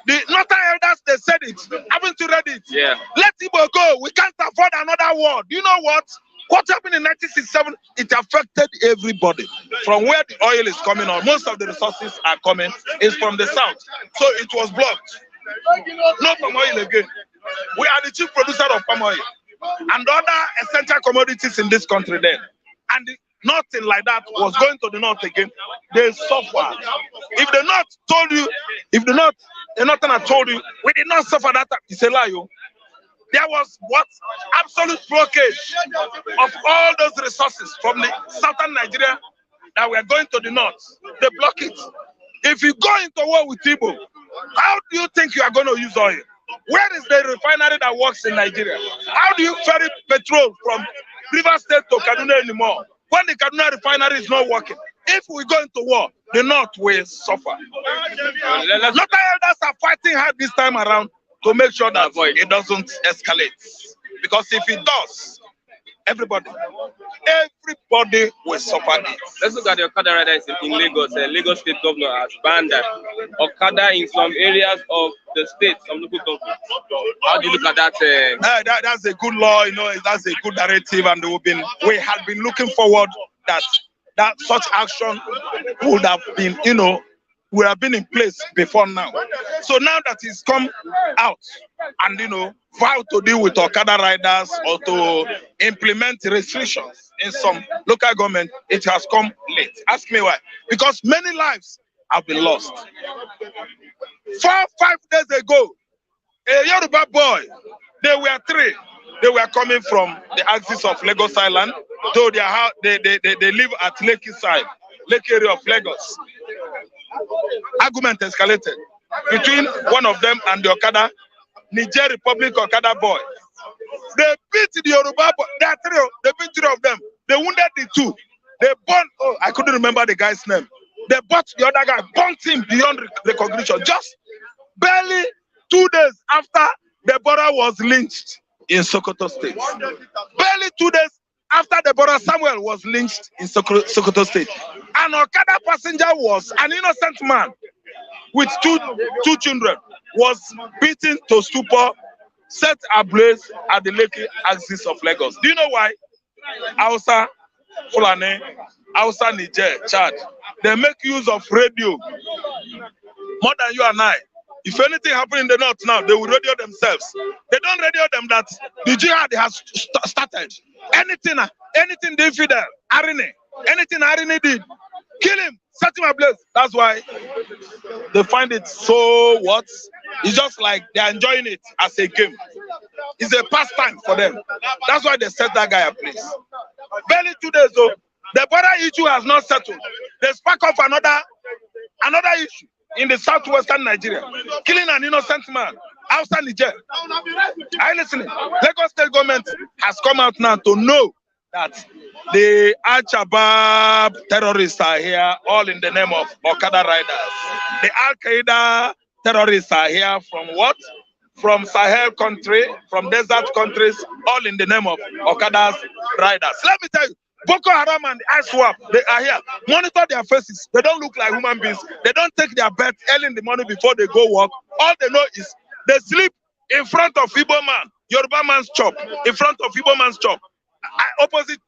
S5: The Northern elders, they said it. Haven't you read it?
S2: Yeah.
S5: Let Igbo go. We can't afford another war. Do you know what? What happened in 1967? It affected everybody. From where the oil is coming on, most of the resources are coming is from the south. So it was blocked. No palm oil again. We are the chief producer of palm oil and other essential commodities in this country then. And nothing like that was going to the north again. They suffered. If the north told you, the northern had told you, we did not suffer that, it's a lie. There was absolute blockage of all those resources from the southern Nigeria that were going to the north. They block it. If you go into war with Igbo, how do you think you are going to use oil? Where is the refinery that works in Nigeria? How do you ferry petrol from River State to Kaduna anymore when the Kaduna refinery is not working? If we go into war, the north will suffer. Northern elders are fighting hard this time around to make sure that it doesn't escalate. Because if it does, everybody will suffer it.
S2: Let's look at the Okada riders in Lagos. Lagos State Governor has banned Okada in some areas of the state, some local government. How do you look at that?
S5: That's a good law, that's a good narrative, and we had been looking forward that such action would have been, would have been in place before now. So now that it's come out and, vow to deal with Okada riders or to implement restrictions in some local government, it has come late. Ask me why. Because many lives have been lost. 4-5 days ago, a Yoruba boy, they were 3. They were coming from the axis of Lagos Island, though they live at Lake side, Lake area of Lagos. Argument escalated between one of them and the Okada, Niger Republic Okada boy. They beat the Yoruba boy. There are 3. They beat 3 of them. They wounded the 2. They burnt. Oh, I couldn't remember the guy's name. They burnt the other guy, burnt him beyond recognition. Just barely 2 days after Deborah was lynched in Sokoto State. Barely 2 days after Deborah Samuel was lynched in Sokoto State. An Okada passenger was an innocent man. with two children was beaten to stupor, set ablaze at the Lekki axis of Lagos. Do you know why? Hausa, Fulani, Hausa, Niger, Chad, they make use of radio more than you and I. If anything happens in the north now, they will radio themselves. They don't radio them that the jihad has started. Anything they feed them, Arine, anything Arine did, kill him, set him ablaze. That's why they find it so what? It's just like they're enjoying it as a game. It's a pastime for them. That's why they set that guy ablaze. Barely 2 days though, the border issue has not settled. They spark off another issue in the southwestern Nigeria, killing an innocent man outside Niger. Are you listening? Lagos State government has come out now to know that the Al-Shabaab terrorists are here, all in the name of Okada riders. The Al-Qaeda terrorists are here from what? From Sahel country, from desert countries, all in the name of Okada's riders. Let me tell you, Boko Haram and ISWAP, they are here. Monitor their faces. They don't look like human beings. They don't take their bed early in the morning before they go work. All they know is they sleep in front of Igbo man, Yoruba man's shop, in front of Igbo man's shop, opposite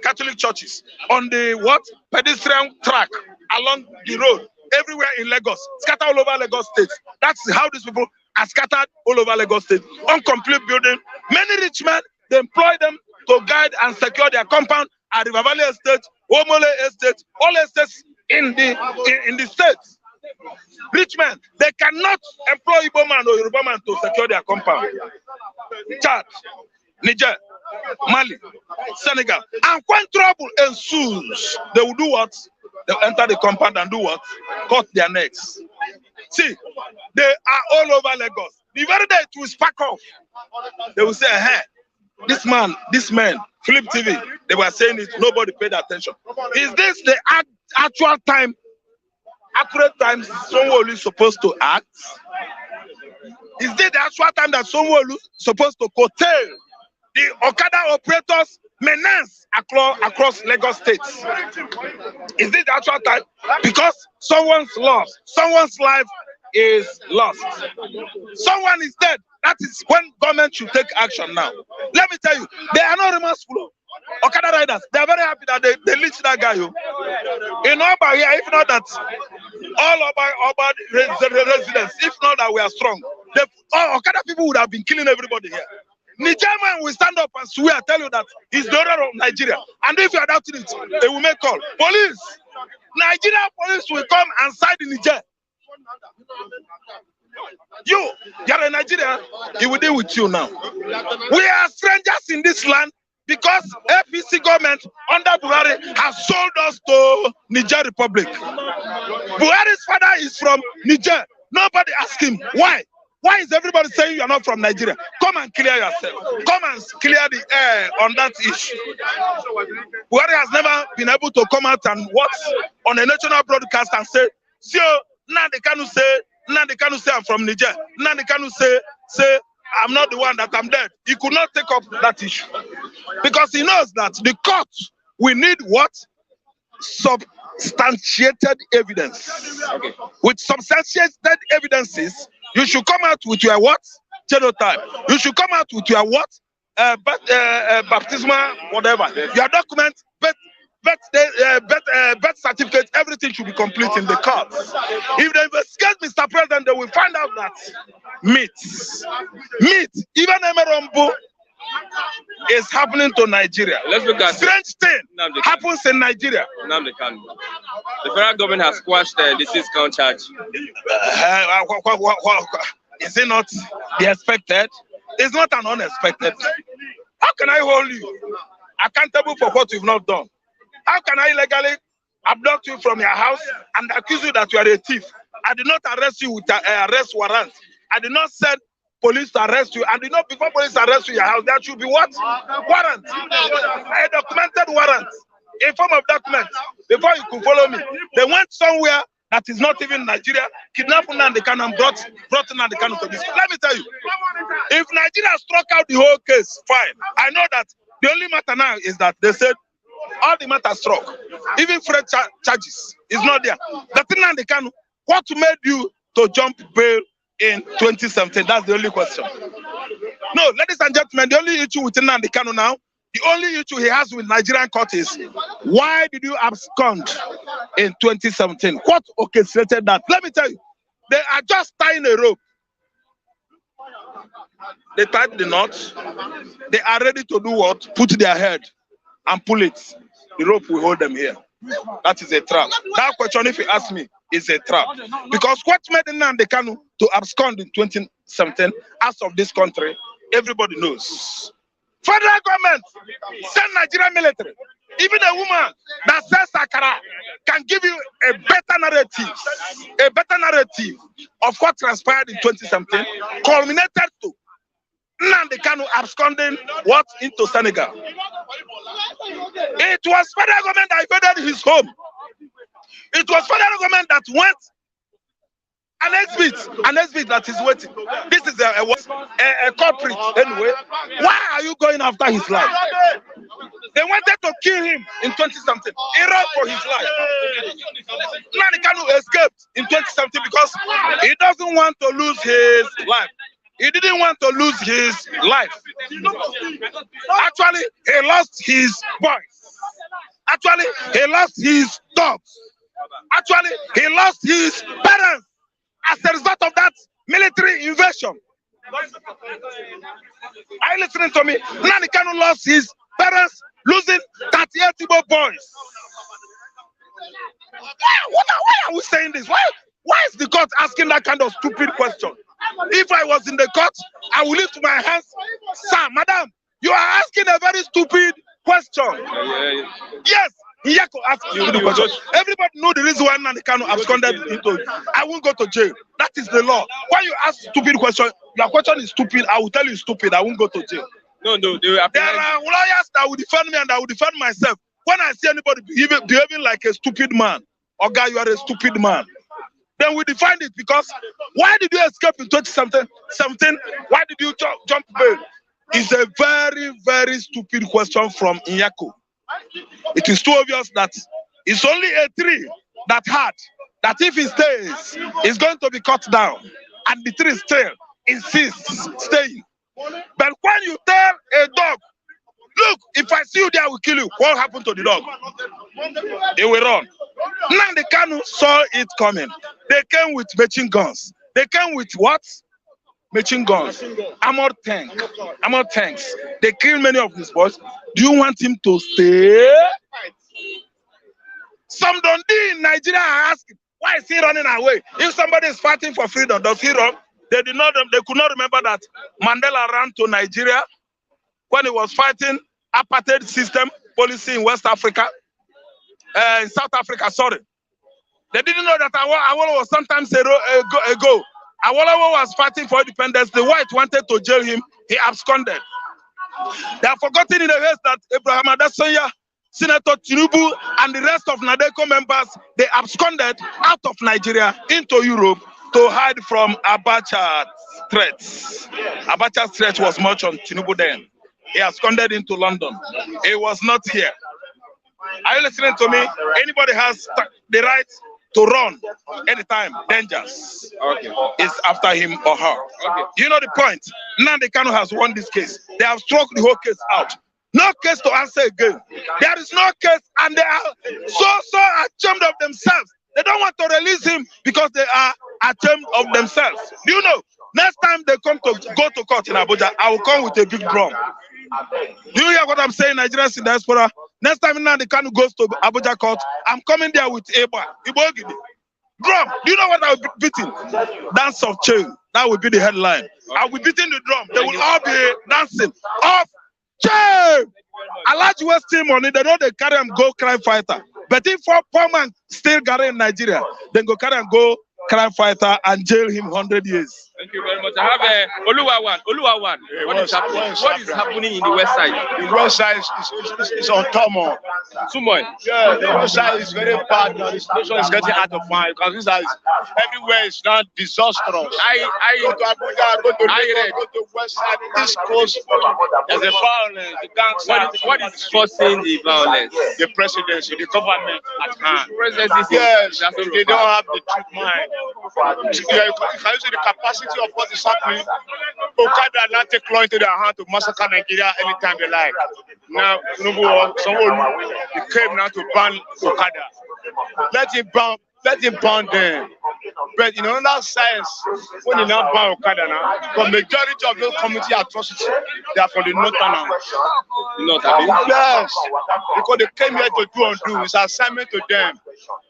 S5: Catholic churches, on the what? Pedestrian track along the road, everywhere in Lagos, scattered all over Lagos State. That's how these people are scattered all over Lagos State. Incomplete building. Many rich men, they employ them to guide and secure their compound at River Valley Estate, Omole Estate, all estates in the state. Rich men, they cannot employ Igbo man or Yoruba man to secure their compound. Chad, Niger, Mali, Senegal. And when trouble ensues, they will do what? They will enter the compound and do what? Cut their necks. See, they are all over Lagos. The very day it will spark off, they will say, hey, this man, Philip TV, they were saying it, nobody paid attention. Is this the actual time, accurate time someone is supposed to act? Is this the actual time that someone is supposed to curtail the Okada operators' menace across Lagos State? Is this the actual time? Because someone's lost, someone's life is lost, someone is dead. That is when government should take action now. Let me tell you, they are not remorseful. Okada riders, they are very happy that they lynch that guy. In Oba here, if not that all Oba residents, if not that we are strong, Okada people would have been killing everybody here. Nigerman will stand up and swear, tell you that he's the owner of Nigeria. And if you are doubting it, they will make call. Police, Nigeria police will come and side in Niger. You're in Nigeria, he will deal with you now. We are strangers in this land because APC government under Buhari has sold us to Niger Republic. Buhari's father is from Niger. Nobody asked him why. Why is everybody saying you are not from Nigeria? Come and clear yourself. Come and clear the air on that issue. Buhari has never been able to come out and watch on a national broadcast and say, so now they can't say I'm from Niger. Now they can't say I'm not the one, that I'm dead. He could not take up that issue because he knows that the court will need what? Substantiated evidence. Okay. With substantiated evidences, you should come out with your what? Genotype. You should come out with your what? Baptismal, whatever. Your document, birth certificate, everything should be complete in the court. If they investigate Mr. President, they will find out that meat, even Emerombo is happening to Nigeria. Let's look at strange thing happens in Nigeria.
S2: The federal government has quashed the deceased count charge.
S5: Is it not the expected? It's not an unexpected. How can I hold you accountable for what you've not done? How can I legally abduct you from your house and accuse you that you are a thief? I did not arrest you with an arrest warrant. I did not send police to arrest you. I did not, before police arrest you in your house, there should be what? Warrant. A documented warrant. A form of document. Before you could follow me. They went somewhere that is not even Nigeria, kidnapped Nnamdi Kanu and brought Nnamdi Kanu to this. Let me tell you, if Nigeria struck out the whole case, fine. I know that the only matter now is that they said all the matter struck. Even fresh charges is not there. The Nnamdi Kanu, what made you to jump bail in 2017? That's the only question. No, ladies and gentlemen, the only issue with Nnamdi Kanu now, the only issue he has with Nigerian court is, why did you abscond in 2017? What orchestrated that? Let me tell you, they are just tying a rope. They tied the knot. They are ready to do what? Put their head and pull it. The rope will hold them here. That is a trap. That question, if you ask me, is a trap. Because what made Nnamdi Kanu to abscond in 2017 out of this country, everybody knows. Federal government send Nigerian military. Even a woman that says Sakara can give you a better narrative of what transpired in 2017, culminated to Nnamdi Kanu absconding what into Senegal. It was federal government that invaded his home. It was federal government that went an exhibit that is waiting. This is a culprit anyway. Why are you going after his life? They wanted to kill him in 2017. He ran for his life. Nnamdi Kanu escaped in 2017 because he doesn't want to lose his life. He didn't want to lose his life. Actually, he lost his boys. Actually, he lost his dogs. Actually, he lost his parents as a result of that military invasion. Are you listening to me? Nnamdi Kanu lost his parents, losing 38 Igbo boys. Why are we saying this? Why is the court asking that kind of stupid question? If I was in the court, I would lift my hands. Sir, madam, you are asking a very stupid question. Yes, Nyako asked you the question. Everybody know the reason why Nnamdi Kanu absconded into. I won't go to jail. That is the law. When you ask stupid question, your question is stupid. I will tell you stupid. I won't go to jail.
S2: No, there
S5: are lawyers that will defend me and I will defend myself. When I see anybody behaving like a stupid man, or guy, you are a stupid man, then we define it. Because why did you escape in 2017? Why did you jump bail? It's a very, very stupid question from Nyako. It is too obvious that it's only a tree that if it stays, it's going to be cut down. And the tree still insists staying. But when you tell a dog, look, if I see you there, I will kill you, what happened to the dog? It will run. Nnamdi Kanu saw it coming. They came with machine guns. They came with what? Machine guns. Armored tanks. They killed many of his boys. Do you want him to stay? Some Dundee in Nigeria are asking, why is he running away? If somebody is fighting for freedom, does he run? They could not remember that Mandela ran to Nigeria when he was fighting apartheid system policy in West Africa, in South Africa, sorry. They didn't know that Awolowo was sometimes ago. Awolowo was fighting for independence. The white wanted to jail him. He absconded. They have forgotten in the haste that Abraham Adesanya, Senator Tinubu, and the rest of NADECO members, they absconded out of Nigeria into Europe to hide from Abacha's threats. Abacha's threat was much on Tinubu then. He absconded into London. He was not here. Are you listening to me? Anybody has the right to run anytime. Dangers.
S2: Okay.
S5: It's after him or her.
S2: Okay.
S5: You know the point. Nnamdi Kanu has won this case. They have struck the whole case out. No case to answer again. There is no case, and they are so ashamed of themselves. They don't want to release him because they are ashamed of themselves. Do you know? Next time they go to court in Abuja, I will come with a big drum. Do you hear what I'm saying, Nigerians in diaspora? Next time Nnamdi Kanu goes to Abuja court, I'm coming there with Eba. Drum. Do you know what I'll be beating? Dance of chain. That will be the headline. I'll be beating the drum. They will all be dancing off chain. A large wasting money. They know they carry and go crime fighter. But if poor man still got in Nigeria, then go carry and go crime fighter and jail him 100 years.
S2: Thank you very much. I have Oluwawan. Oluwawan. What is happening in the west side?
S6: The west side is on turmoil.
S2: Sumoy.
S6: Yeah, the west side is very bad now. The situation is getting out of hand because this is everywhere is now disastrous. I go to Abuja, go to Lagos, go to west side, this coast. There's a violence, the gangs.
S2: What is causing the violence?
S6: The presidency, the government at hand.
S2: Presidency.
S6: Yes, they don't have the truth mind. Can you see the capacity of what is happening? Okada now take law into their hand to massacre Nigeria anytime they like. Now, someone came now to ban Okada. Let him ban them. But in another sense, when you now ban Okada now, the majority of those community atrocities, they are from the northern. Yes, because they came here to do undo. It's an assignment to them.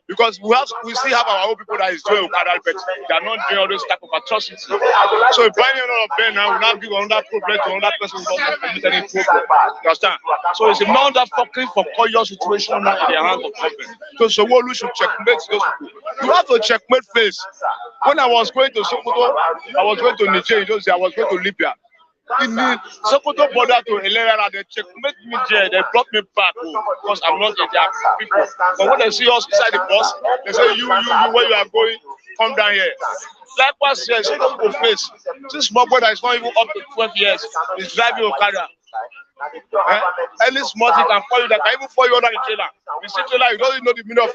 S6: Because we still have our own people that is doing Okada, but they are not doing all those type of atrocities. So banning all of them now will not give another problem to another person who doesn't commit any problem. You understand? So it's another fucking for your situation now in the hands of government. So what we should checkmate those people. You have to checkmate face. When I was going to Sokoto, I was going to Niger, I was going to Libya. In the Sokoto border to Elera, they checkmate me there, they brought me back because I'm not in their people. But when they see us inside the bus, they say, you, where you are going, come down here. Likewise, yes, you don't go face. This small boy that is not even up to 12 years is driving Okada. Any small thing can fall you that can even fall you under the trailer. You see trailer, you don't know the meaning of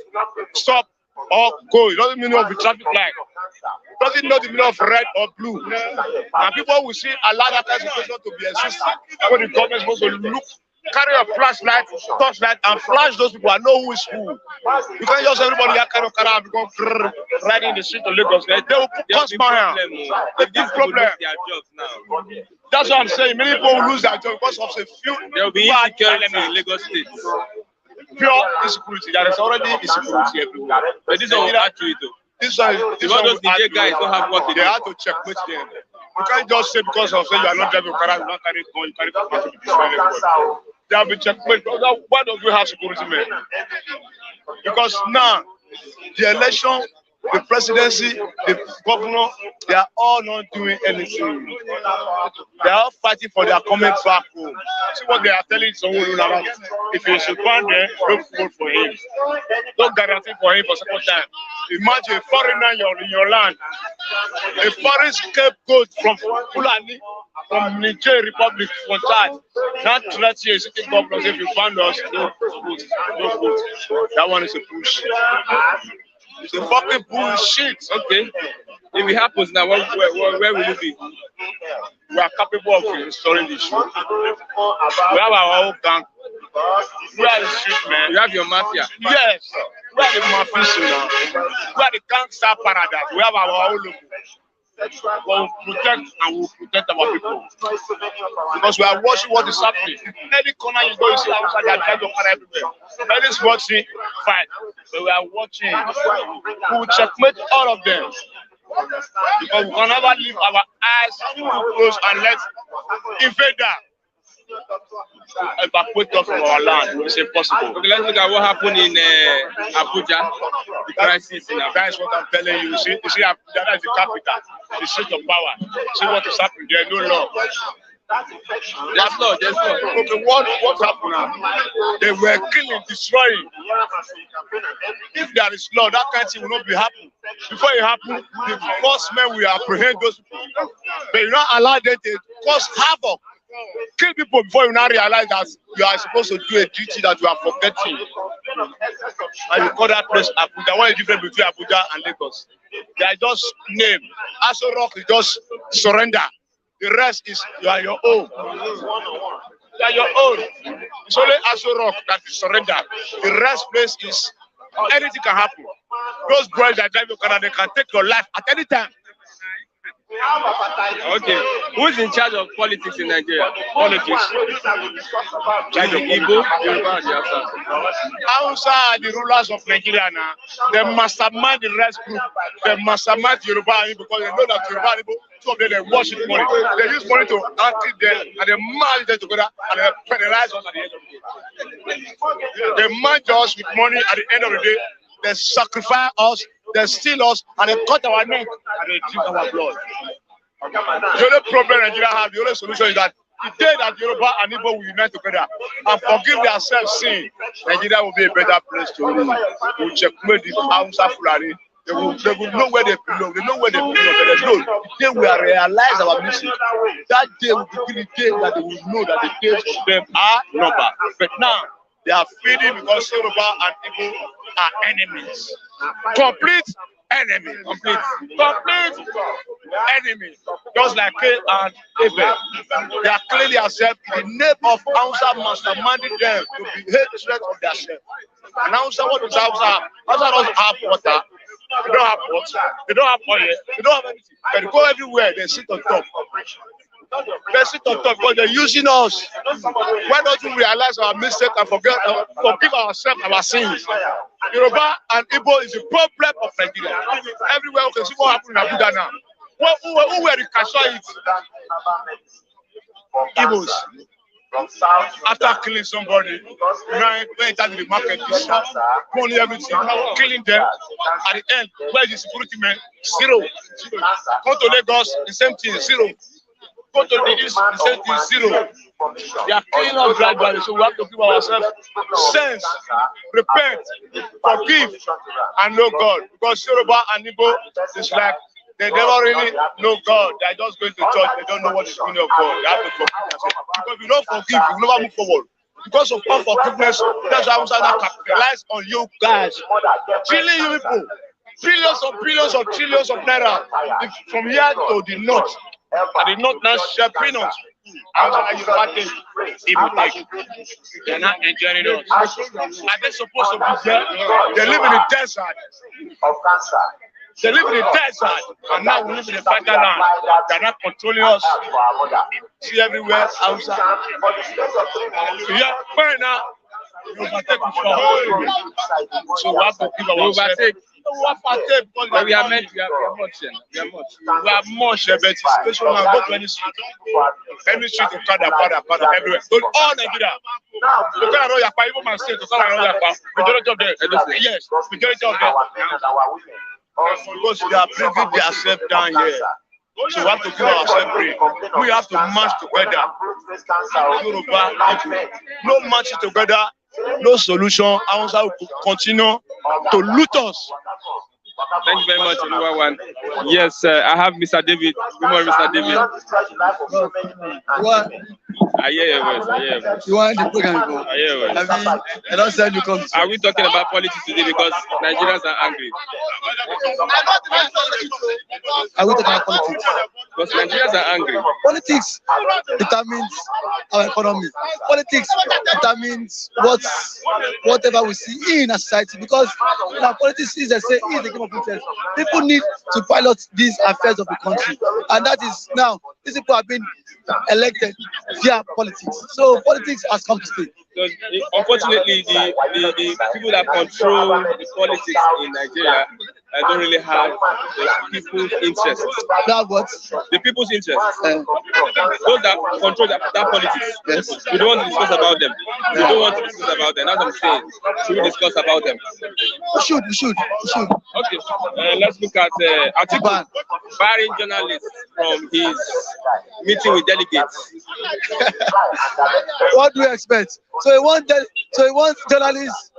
S6: stop or go. You don't know the meaning of the traffic light. Doesn't know the meaning of red or blue. And people will see a lot of situation to be existing when the government is supposed to look, carry a flashlight, torchlight, and flash those people and know who is who. You can't just everybody here carry a car and become riding in the street of Lagos. They will cause fire. It's this problem.
S2: Their jobs now.
S6: That's what I'm saying. Many people will lose their job because of a few.
S2: There will be insecurity in Lagos State.
S6: Pure insecurity. There is already insecurity everywhere.
S2: But this will add to it though.
S6: This one
S2: those DJ guys don't have what
S6: they have to checkmate them. You can't just say because of saying you are not driving car, you not carry gun, you carry car to destroy everybody. They have been checkmate. Why don't we have security men? Because now the election, the presidency, the governor, they are all not doing anything. They are all fighting for their coming back home. See what they are telling someone around. If you should ban them, don't vote for him. Don't guarantee for him for second time. Imagine a foreigner in your land, a foreign scapegoat from Fulani, from Niger Republic, from Chad. Not 30 years, sitting governors, if you ban us, no vote. That one is a push. It's a fucking bullshit.
S2: Okay. If it happens now, where will you be?
S6: We are capable of restoring the issue. We have our own gang. We are the street men.
S2: You have your mafia.
S6: Yes. We are the mafia now. We are the gangster paradise. We have our own logo. We'll protect and we'll protect our people. Because we are watching what is happening. Any corner you go, you see Hausa, they are trying to fight everywhere. Any small thing, fight. But we are watching. We will checkmate all of them. Because we can never leave our eyes closed and let invader evacuate us from our land. It's impossible.
S2: Okay, let's look at what happened in Abuja. The crisis in Abuja.
S6: That's what I'm telling you. You see, Abuja is the capital, the seat of power. See what is happening there? No law.
S2: There's law.
S6: Okay, what happened now? They were killing, destroying. If there is law, that kind of thing will not be happening. Before it happens, the first men will apprehend those people. But you not allow them to cause havoc. Kill people before you now realize that you are supposed to do a duty that you are forgetting. And you call that place Abuja. What is the difference between Abuja and Lagos? They are just name. Aso Rock is just surrender. The rest is you are your own. You are your own. It's only Aso Rock that is surrender. The rest place is anything can happen. Those boys that drive your car, they can take your life at any time.
S2: Okay. Who is in charge of politics in Nigeria?
S6: Politics.
S2: Charge of Igbo, Yoruba, and the Hausa.
S6: Hausa are the rulers of Nigeria now. They mastermind the rest group. They mastermind Yoruba because they know that Yoruba people, two of them, they worship money. They use money to active them and they merge them together and they penalize us at the end of the day. They merge us with money at the end of the day. They sacrifice us, they steal us, and they cut our neck and they drink our blood. The only problem Nigeria have, the only solution is that the day that Yoruba and Igbo will unite together and forgive themselves sin, Nigeria will be a better place to live. We'll checkmate the Hausa Fulani. They will know where they belong. They know where they belong. They know the day we are realize our mission. That day will be the day that they will know that the days of them are numbered. But now they are feeding because Yoruba and Igbo are enemies. Complete enemy. Complete enemy. Just like Cain and Abel. They are clearly themselves in the name of Hausa masterminding them to be hatred of themselves. And Hausa, what does Hausa have? Hausa doesn't have water. They don't have water. They don't have oil. They don't have anything. But they go everywhere. They sit on top. They sit on top because they're using us. Why don't we realize our mistake and forgive ourselves our sins? Yoruba and Igbo is a problem of Nigeria. Everywhere we can see what happened in Abuja now. Who were the cashier? Igbos. After killing somebody, when enter the market, only everything, killing them. At the end, where is the security man? Zero. Go to Lagos, the same thing, zero. Go to the east, the same thing, zero. They are killing us gradually, so we have to give ourselves sense, repent, forgive, and know God. Because Yoruba and Igbo is like they never really know God. They are just going to church. They don't know what is the meaning of God. They have to forgive themselves. Because if you don't forgive, you will never move forward. Because of unforgiveness, that's why I'm saying that capitalize on you guys. Killing you people. Trillions of naira from here to the north. And the north now share peanuts. They're not enjoying us. Are they supposed to be there? They live in the desert. They live in the desert, and now we live in the fertile land. They're not controlling us. See everywhere outside. Yeah, fair enough. You overtake before. So we have to give ourselves. But we are much. We are much, but especially now, go to any street. Any street, Okada, everywhere. Go to all Nigeria. Okada, no Yapa, even my state, Okada, no Yapa. Majority of them, yes, majority of them. Because they are bringing themselves down here. So we have to give ourselves free. We have to march together. No marching together, no solution. Hausa will continue to loot us.
S2: Thank you very much, everyone. Yes, I have Mr. David. Good morning, Mr. David.
S7: What?
S2: I hear your voice.
S7: You want the program go?
S2: I hear your voice.
S7: I don't say you come.
S2: Are we talking about politics today because Nigerians are angry?
S7: Are we talking about politics?
S2: Because Nigerians are angry.
S7: Politics determines our economy. Politics determines whatever we see in a society. Because now politics is the game of interest. People need to pilot these affairs of the country, and that is now these people have been elected via politics. So politics has come to stay.
S2: So, unfortunately, the people that control the politics in Nigeria don't really have the people's interest.
S7: That what?
S2: The people's interest. Those that control that politics.
S7: Yes.
S2: We don't want to discuss about them. We don't want to discuss about them. That's what I'm saying. Should we discuss about them?
S7: We should.
S2: Okay. Let's look at Atiku barring journalists from his meeting with delegates.
S7: What do we expect? So he wants journalists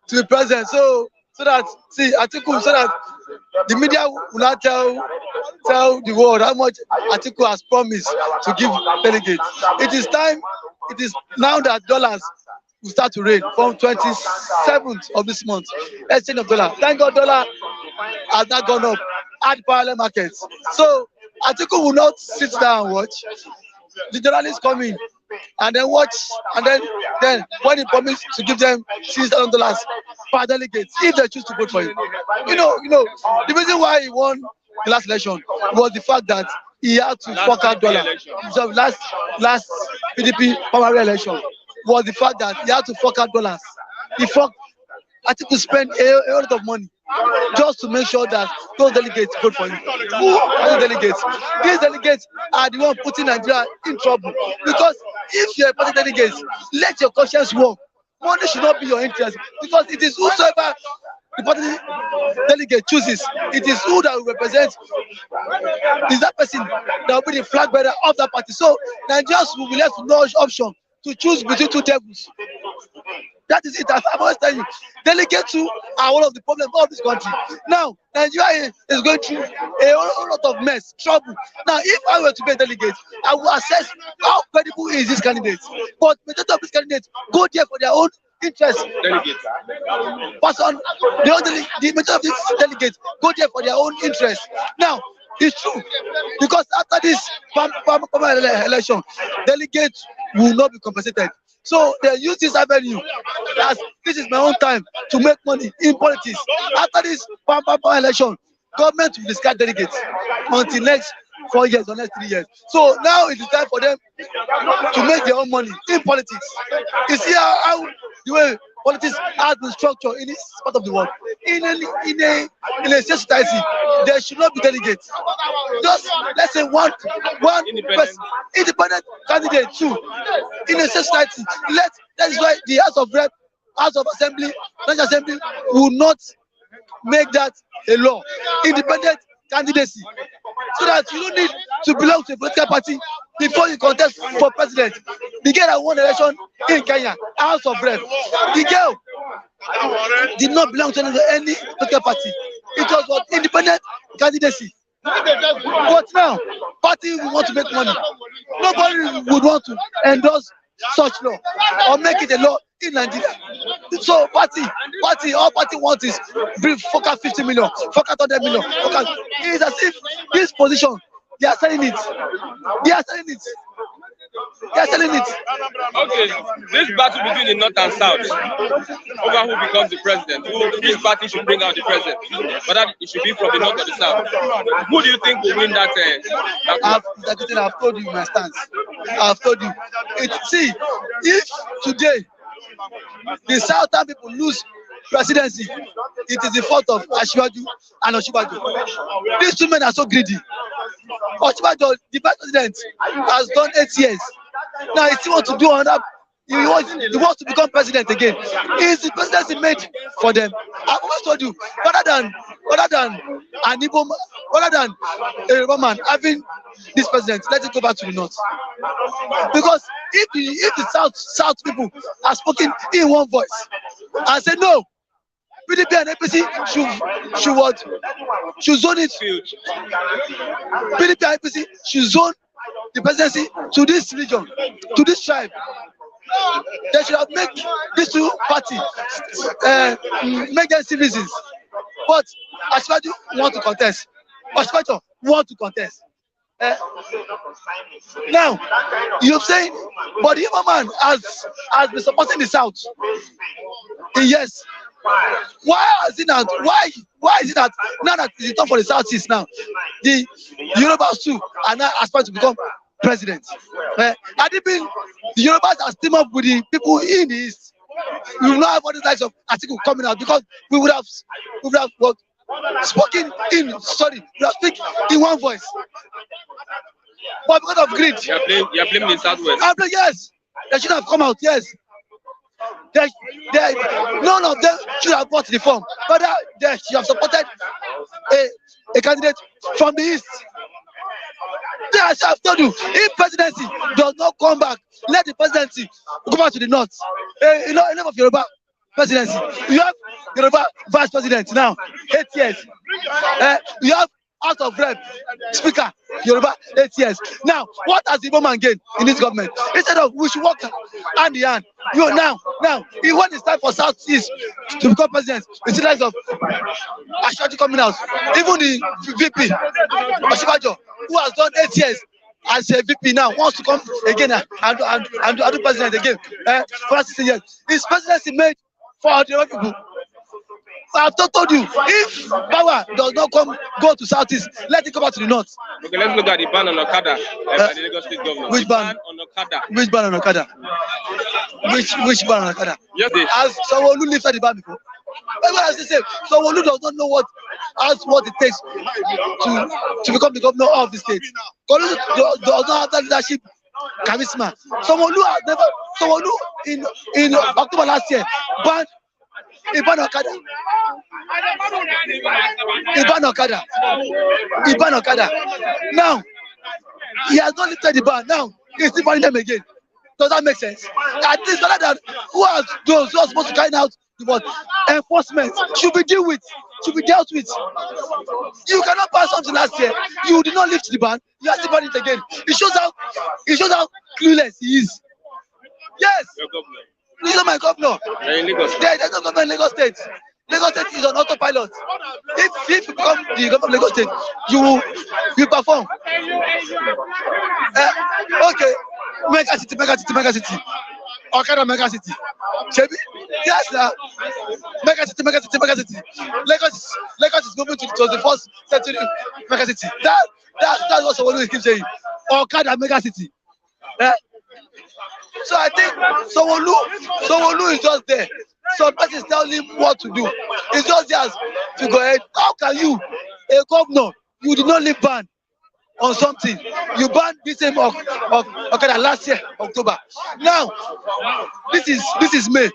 S7: to be present. So that Atiku, so that the media will not tell the world how much Atiku has promised to give delegates. It is now that dollars will start to rain from 27th of this month. Exchange of dollar. Thank God dollar has not gone up at parallel markets. So Atiku will not sit down and watch. The journalists come in and then watch, and then when he promised to give them $6,000 per delegate if they choose to vote for him. You know, the reason why he won the last election was the fact that he had to fork out dollar. So last PDP primary election was the fact that he had to fork out dollars. I think to spend a lot of money just to make sure that those delegates vote for him. Who are the delegates? These delegates are the ones putting Nigeria in trouble. Because if you're a party delegate, let your conscience work. Money should not be your interest, because it is whosoever the party delegate chooses, it is who that will represent, is that person that will be the flag bearer of that party. So Nigerians will be left with no option to choose between two devils. That is it. As I'm always telling you, delegates are one of the problems of this country. Now, Nigeria is going through a whole lot of mess, trouble. Now, if I were to be a delegate, I will assess how credible is this candidate. But majority of these candidates go there for their own interest.
S2: Delegates.
S7: Person, the majority of these delegates go there for their own interest. Now, it's true, because after this election, delegates will not be compensated. So they use this avenue as this is my own time to make money in politics. After this election, government will discard delegates until next 4 years or next 3 years. So now it is time for them to make their own money in politics. You see how the way politics has been structured in this part of the world. In a state society, there should not be delegates. Just let's say one independent candidate too. In a state society, that is why the House of Assembly, National Assembly will not make that a law. Independent candidacy, so that you don't need to belong to a political party before you contest for president. The girl that won election in Kenya, House of Rep, the girl did not belong to any political party. It was for independent candidacy. But now, party will want to make money. Nobody would want to endorse such law or make it a law in Nigeria. So all party wants is brief focus 50 million, focus 100 million. Focus. It is as if this position, they are selling it. They are selling it. They are selling it.
S2: Okay, this battle between the North and South over who becomes the president, which party should bring out the president, whether it should be from the North or the South. Who do you think will win that?
S7: I've told you my stance. I've told you. See, if today the Southern people lose presidency, it is the fault of Asiwaju and Osinbajo. These two men are so greedy. Osinbajo, the vice president, has done 8 years. Now he still wants to do another. He wants to become president again. Is the presidency made for them? I've always told you, rather than an Igbo, rather than a Yoruba man having this president, let it go back to the North. Because if the South people are spoken in one voice and say no, PDP and APC should zone it. PDP and APC should zone the presidency to this region, to this tribe. They should have made these two parties make them citizens. But Asiwaju want to contest. Osinbajo want to contest. Now you're saying, but the Igbo man has been supporting the South. Yes. Why is it that now that it's time for the Southeast now, the Yorubas too are now aspiring to become president? Had it been the Yorubas has teamed up with the people in the East, we will not have all these likes of articles coming out, because we would have spoken in in one voice. But because of greed,
S2: you're blaming the Southwest.
S7: Yes, they should have come out. Yes. None of them should have bought the form, but they should have supported a candidate from the East. Yes, I've told you, if presidency does not come back, let the presidency go back to the North. Enough of Yoruba presidency. You have Yoruba vice president now, 8 years. You have House of Rep Speaker Yoruba, 8 years. Now, what has the woman gained in this government? Instead of we should work hand in hand. Now, when it's time for Southeast to become president, it's the likes of Asiwaju coming out. Even the VP, Osinbajo, who has done 8 years as a VP now, wants to come again and do president again for 16 years. His presidency made for the other people. I've told you, if power does not go to Southeast, let it come back to the North.
S2: Okay, let's look at the ban on Okada by the Lagos State government.
S7: Which ban on Okada? Which ban on Okada? Which ban on Okada?
S2: Yes,
S7: as someone who lifted the ban before. As they say, someone who does not know what it takes to become the governor of the state. Does not have that leadership charisma. Someone who in October last year banned He banned Okada. He banned Okada. He banned Okada. Now, he has not lifted the ban. Now, he's still banning them again. Does that make sense? At least that who are those who are supposed to carry out the what enforcement should be dealt with. Should be dealt with. You cannot pass something last year. You did not lift the ban. You are still banning it again. It shows how clueless he is. Yes.
S2: Your governor.
S7: He's not my governor.
S2: You're in Lagos.
S7: There's no governor in Lagos State. Lagos State is on autopilot. If you become the governor of Lagos State, you perform. Okay. Mega city. Okada mega city. Shebi? Yes, now. Mega city. Lagos is moving to the first century mega city. That's what someone keeps saying. Okada mega city. So I think Sanwo-Olu is just there. Some person is telling him what to do. It's just there to go ahead. How can you, a governor, you did not leave ban on something? You banned this same of Okada last year, October. Now, this is May.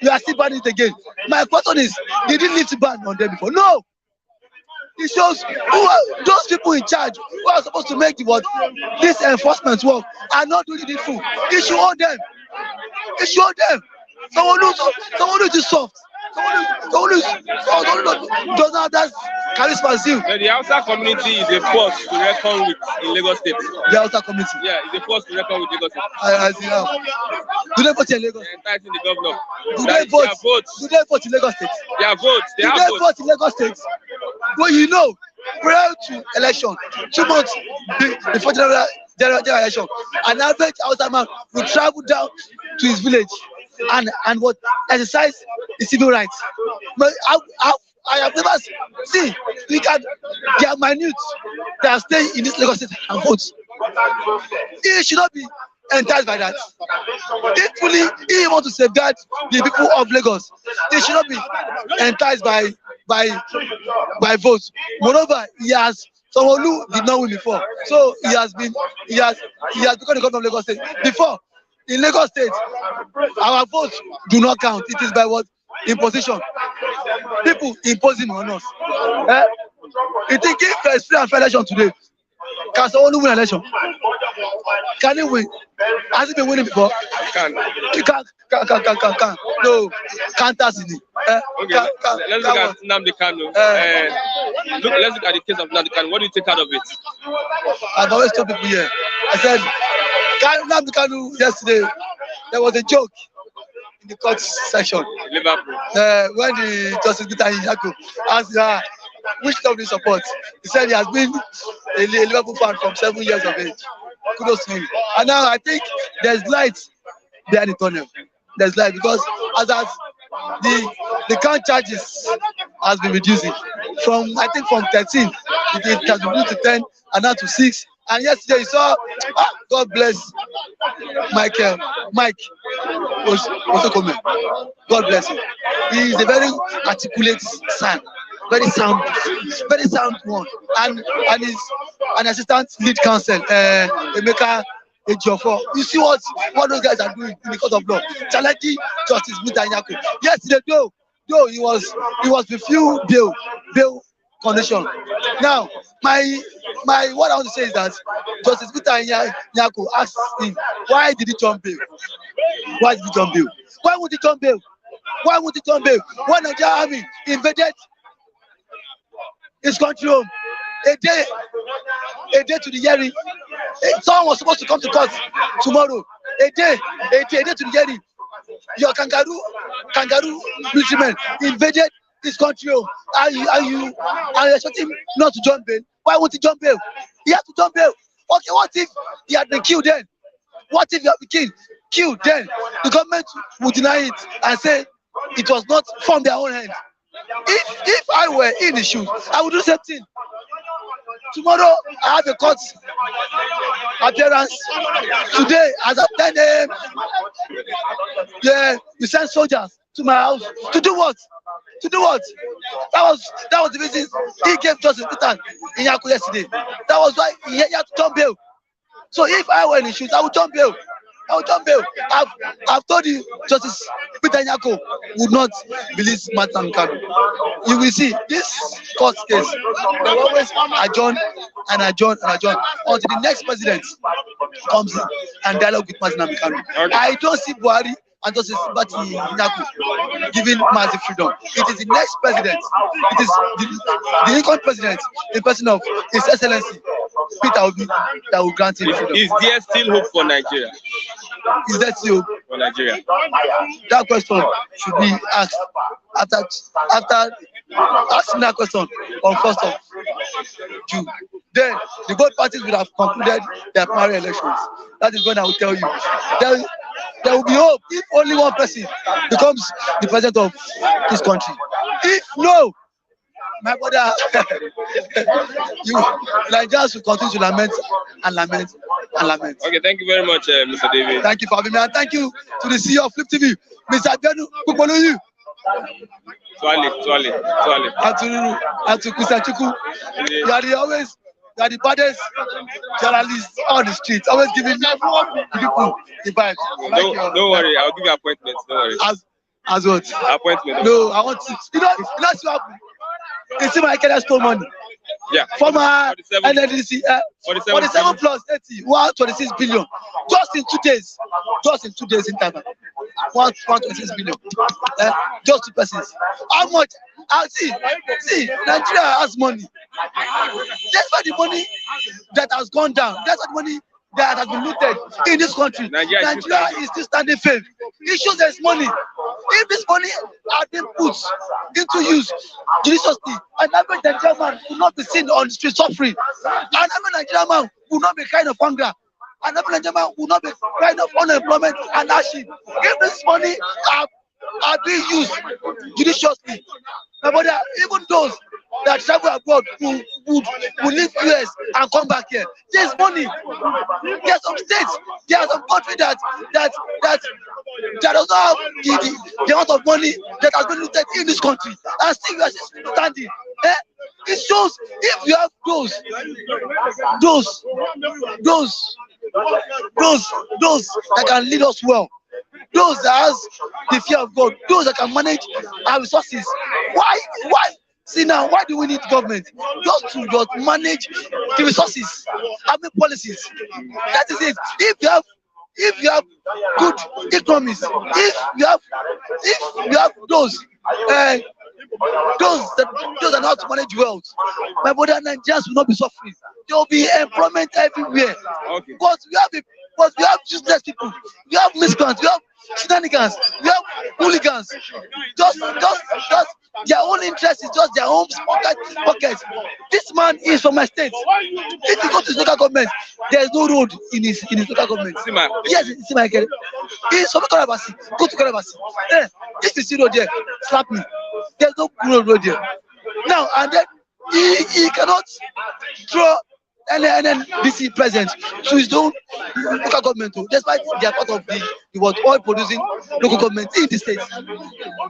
S7: You are still banning it again. My question is, did you lift ban on them before? No. It shows who are those people in charge who are supposed to make this enforcement work are not doing it full. It should hold them. It should hold them. Someone is soft. Someone does not have that charisma as you.
S2: The Hausa community is a force to reckon with in Lagos State.
S7: The Hausa community?
S2: Yeah, it's a force to reckon with Lagos State.
S7: I see now. Do they vote in Lagos?
S2: They're enticing the governor.
S7: Do they vote in Lagos State?
S2: Their votes.
S7: Do they vote in Lagos State? Well, you know, prior to election, 2 months before general election, an average Hausa man will travel down to his village and what exercise his civil rights. But I have never seen. They are minute. They are staying in this Lagos State and vote. He should not be enticed by that. If he wants to safeguard the people of Lagos, he should not be enticed by votes. Moreover, Sanwo-Olu did not win before, so he has become the governor of Lagos State. Before, in Lagos State, our votes do not count. It is by what? Imposition. People imposing on us. You think if there is free and fair election today, can Sanwo-Olu win an election? Can he win? Has he been winning before?
S2: Can.
S7: No, can't ask it.
S2: Okay, let's look at Nnamdi Kanu. Let's look at the case of Nnamdi Kanu. What do you take out of it?
S7: I've always told people here. I said, Nnamdi Kanu yesterday, there was a joke in the court section.
S2: Liverpool.
S7: When the Justice Yako asked which club do you support? He said he has been a Liverpool fan from 7 years of age. Kudos to him. And now I think there's light behind the tunnel. There's light because as the count charges has been reducing from 13, it has been reduced to 10 and now to 6. And yesterday you saw, God bless Mike Osokome. God bless him. He is a very articulate son, very sound one, and his assistant lead counsel, Emeka Ejiofor. You see what those guys are doing in the court of law, challenging Justice Yako. Yesterday, though he was with few bail condition. Now, my what I want to say is that Justice Yako asked him, why did he jump bail? Why did he jump bail? Why would he jump bail? Why would he jump bail? When the army invaded his country home, a day to the hearing, someone was supposed to come to court tomorrow. A day to the hearing. Your kangaroo militiamen invaded his country home, and you expect him not to jump bail. Why would he jump bail? He had to jump bail. Okay, what if he had been killed then? What if he had been killed then? The government would deny it and say it was not from their own hand. If I were in the shoes, I would do the same thing. Tomorrow I have a court appearance. Today, as at 10 a.m., you send soldiers to my house to do what? To do what? That was the reason he gave Justice Peter in Yako yesterday. That was why he had to jump bail. So if I were in his shoes, I would jump bail. I'll jump bail. I've told you, Justice Peter Nyako would not release Martin Kanu. You will see this court case. They will always adjourn and adjourn and adjourn until the next president comes in and dialogue with Martin Kanu. I don't see Buhari and Justice Bati Nyako giving massive freedom. It is the next president. It is the incoming president, the person of His Excellency Peter Obi, that will grant him freedom.
S2: Is there still hope for Nigeria?
S7: Is there still hope
S2: for Nigeria?
S7: That question should be asked after asking that question on 1st of June. Then the both parties will have concluded their primary elections. That is when I will tell you. There will be hope if only one person becomes the president of this country. If no, my brother, Nigerians will continue to lament and lament and lament.
S2: Okay, thank you very much, Mr. David.
S7: Thank you for having me, and thank you to the CEO of Flip TV, Mr. Abenu Kukoluyu.
S2: Twali.
S7: And to Mr. Chuku. You are the baddest journalists on the streets, always giving people the vibe.
S2: Don't worry, I'll give you appointments. Don't worry.
S7: As what?
S2: Appointment.
S7: No, I want to. You know what happened? You see my Canada stole money.
S2: Yeah.
S7: Former NLDC, 47 plus 80, 126 billion. Just in 2 days. Just in 2 days interval. 126 billion. Just 2 persons. How much? See, Nigeria has money. That's why the money that has gone down. That's why the money that has been looted in this country. Nigeria is still standing firm. It shows there's money. If this money had been put into use judiciously, an average Nigerian man will not be seen on the street suffering. An average Nigerian man will not be crying of hunger. An average Nigerian man will not be crying of unemployment and hardship. If this money are being used judiciously, my brother, even those that travel abroad would leave US and come back here. There's money. There are some states, there are some countries that does not have the amount of money that has been looted in this country, and still you are still standing. It shows if you have those that can lead us well, those that has the fear of God, those that can manage our resources. Why? See now, why do we need government? Just to manage the resources, having policies. That is it. If you have good economies, if you have those that know how to manage wealth, my brother, Nigerians will not be suffering. There will be employment everywhere.
S2: Okay.
S7: Because we have useless people, we have miscreants, we have shenanigans, we have hooligans. Just their own interest is just their own pockets. This man is from my state. If you go to his local government, there is no road in his local government. Yes, it's my get. He's from Kalabasi. Go to Kalabasi. If you see road there, slap me. There's no road there. Now and then he cannot draw and then DC president to his own local government too, despite they are part of the oil producing local government in the states.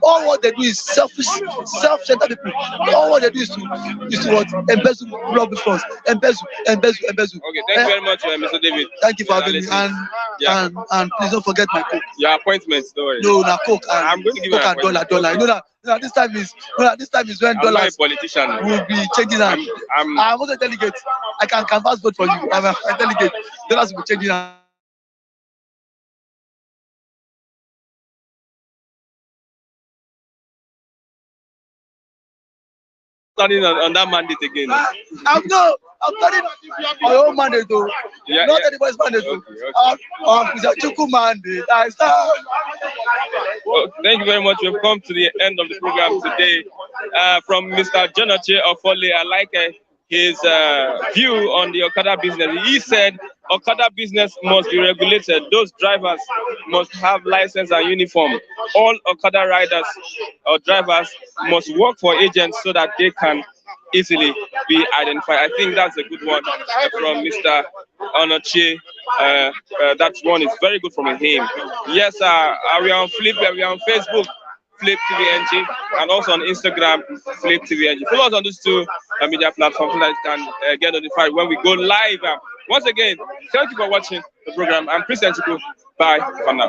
S7: All what they do is self-centered people. All what they do is to embezzle lobby funds, embezzle.
S2: Okay, thank you very much, Mr. David.
S7: Thank you for having me, and please don't forget my coke.
S2: Your appointments, don't worry.
S7: No, coke.
S2: I'm going to give you an appointment.
S7: Dollar. You know that this time is when dollars will be changing hands. I'm also a delegate. I can canvass vote for you. I'm a delegate. Dollars will be changing hands.
S2: Starting on that mandate again.
S7: I'm starting my own mandate though. Not anybody's mandate though. It's a Chuku mandate. I start.
S2: Well, thank you very much. We've come to the end of the program today. From Mr. Jonache Ofole, I like his view on the Okada business. He said Okada business must be regulated. Those drivers must have license and uniform. All Okada riders or drivers must work for agents so that they can easily be identified. I think that's a good one from Mr. Onoche. That one is very good from him. Yes, we are on Flip, we are on Facebook, Flip TVNG, and also on Instagram, Flip TVNG. Follow us on these two media platforms so that you can get notified when we go live. Once again, thank you for watching the program. I'm Christian Chiku. Bye for now.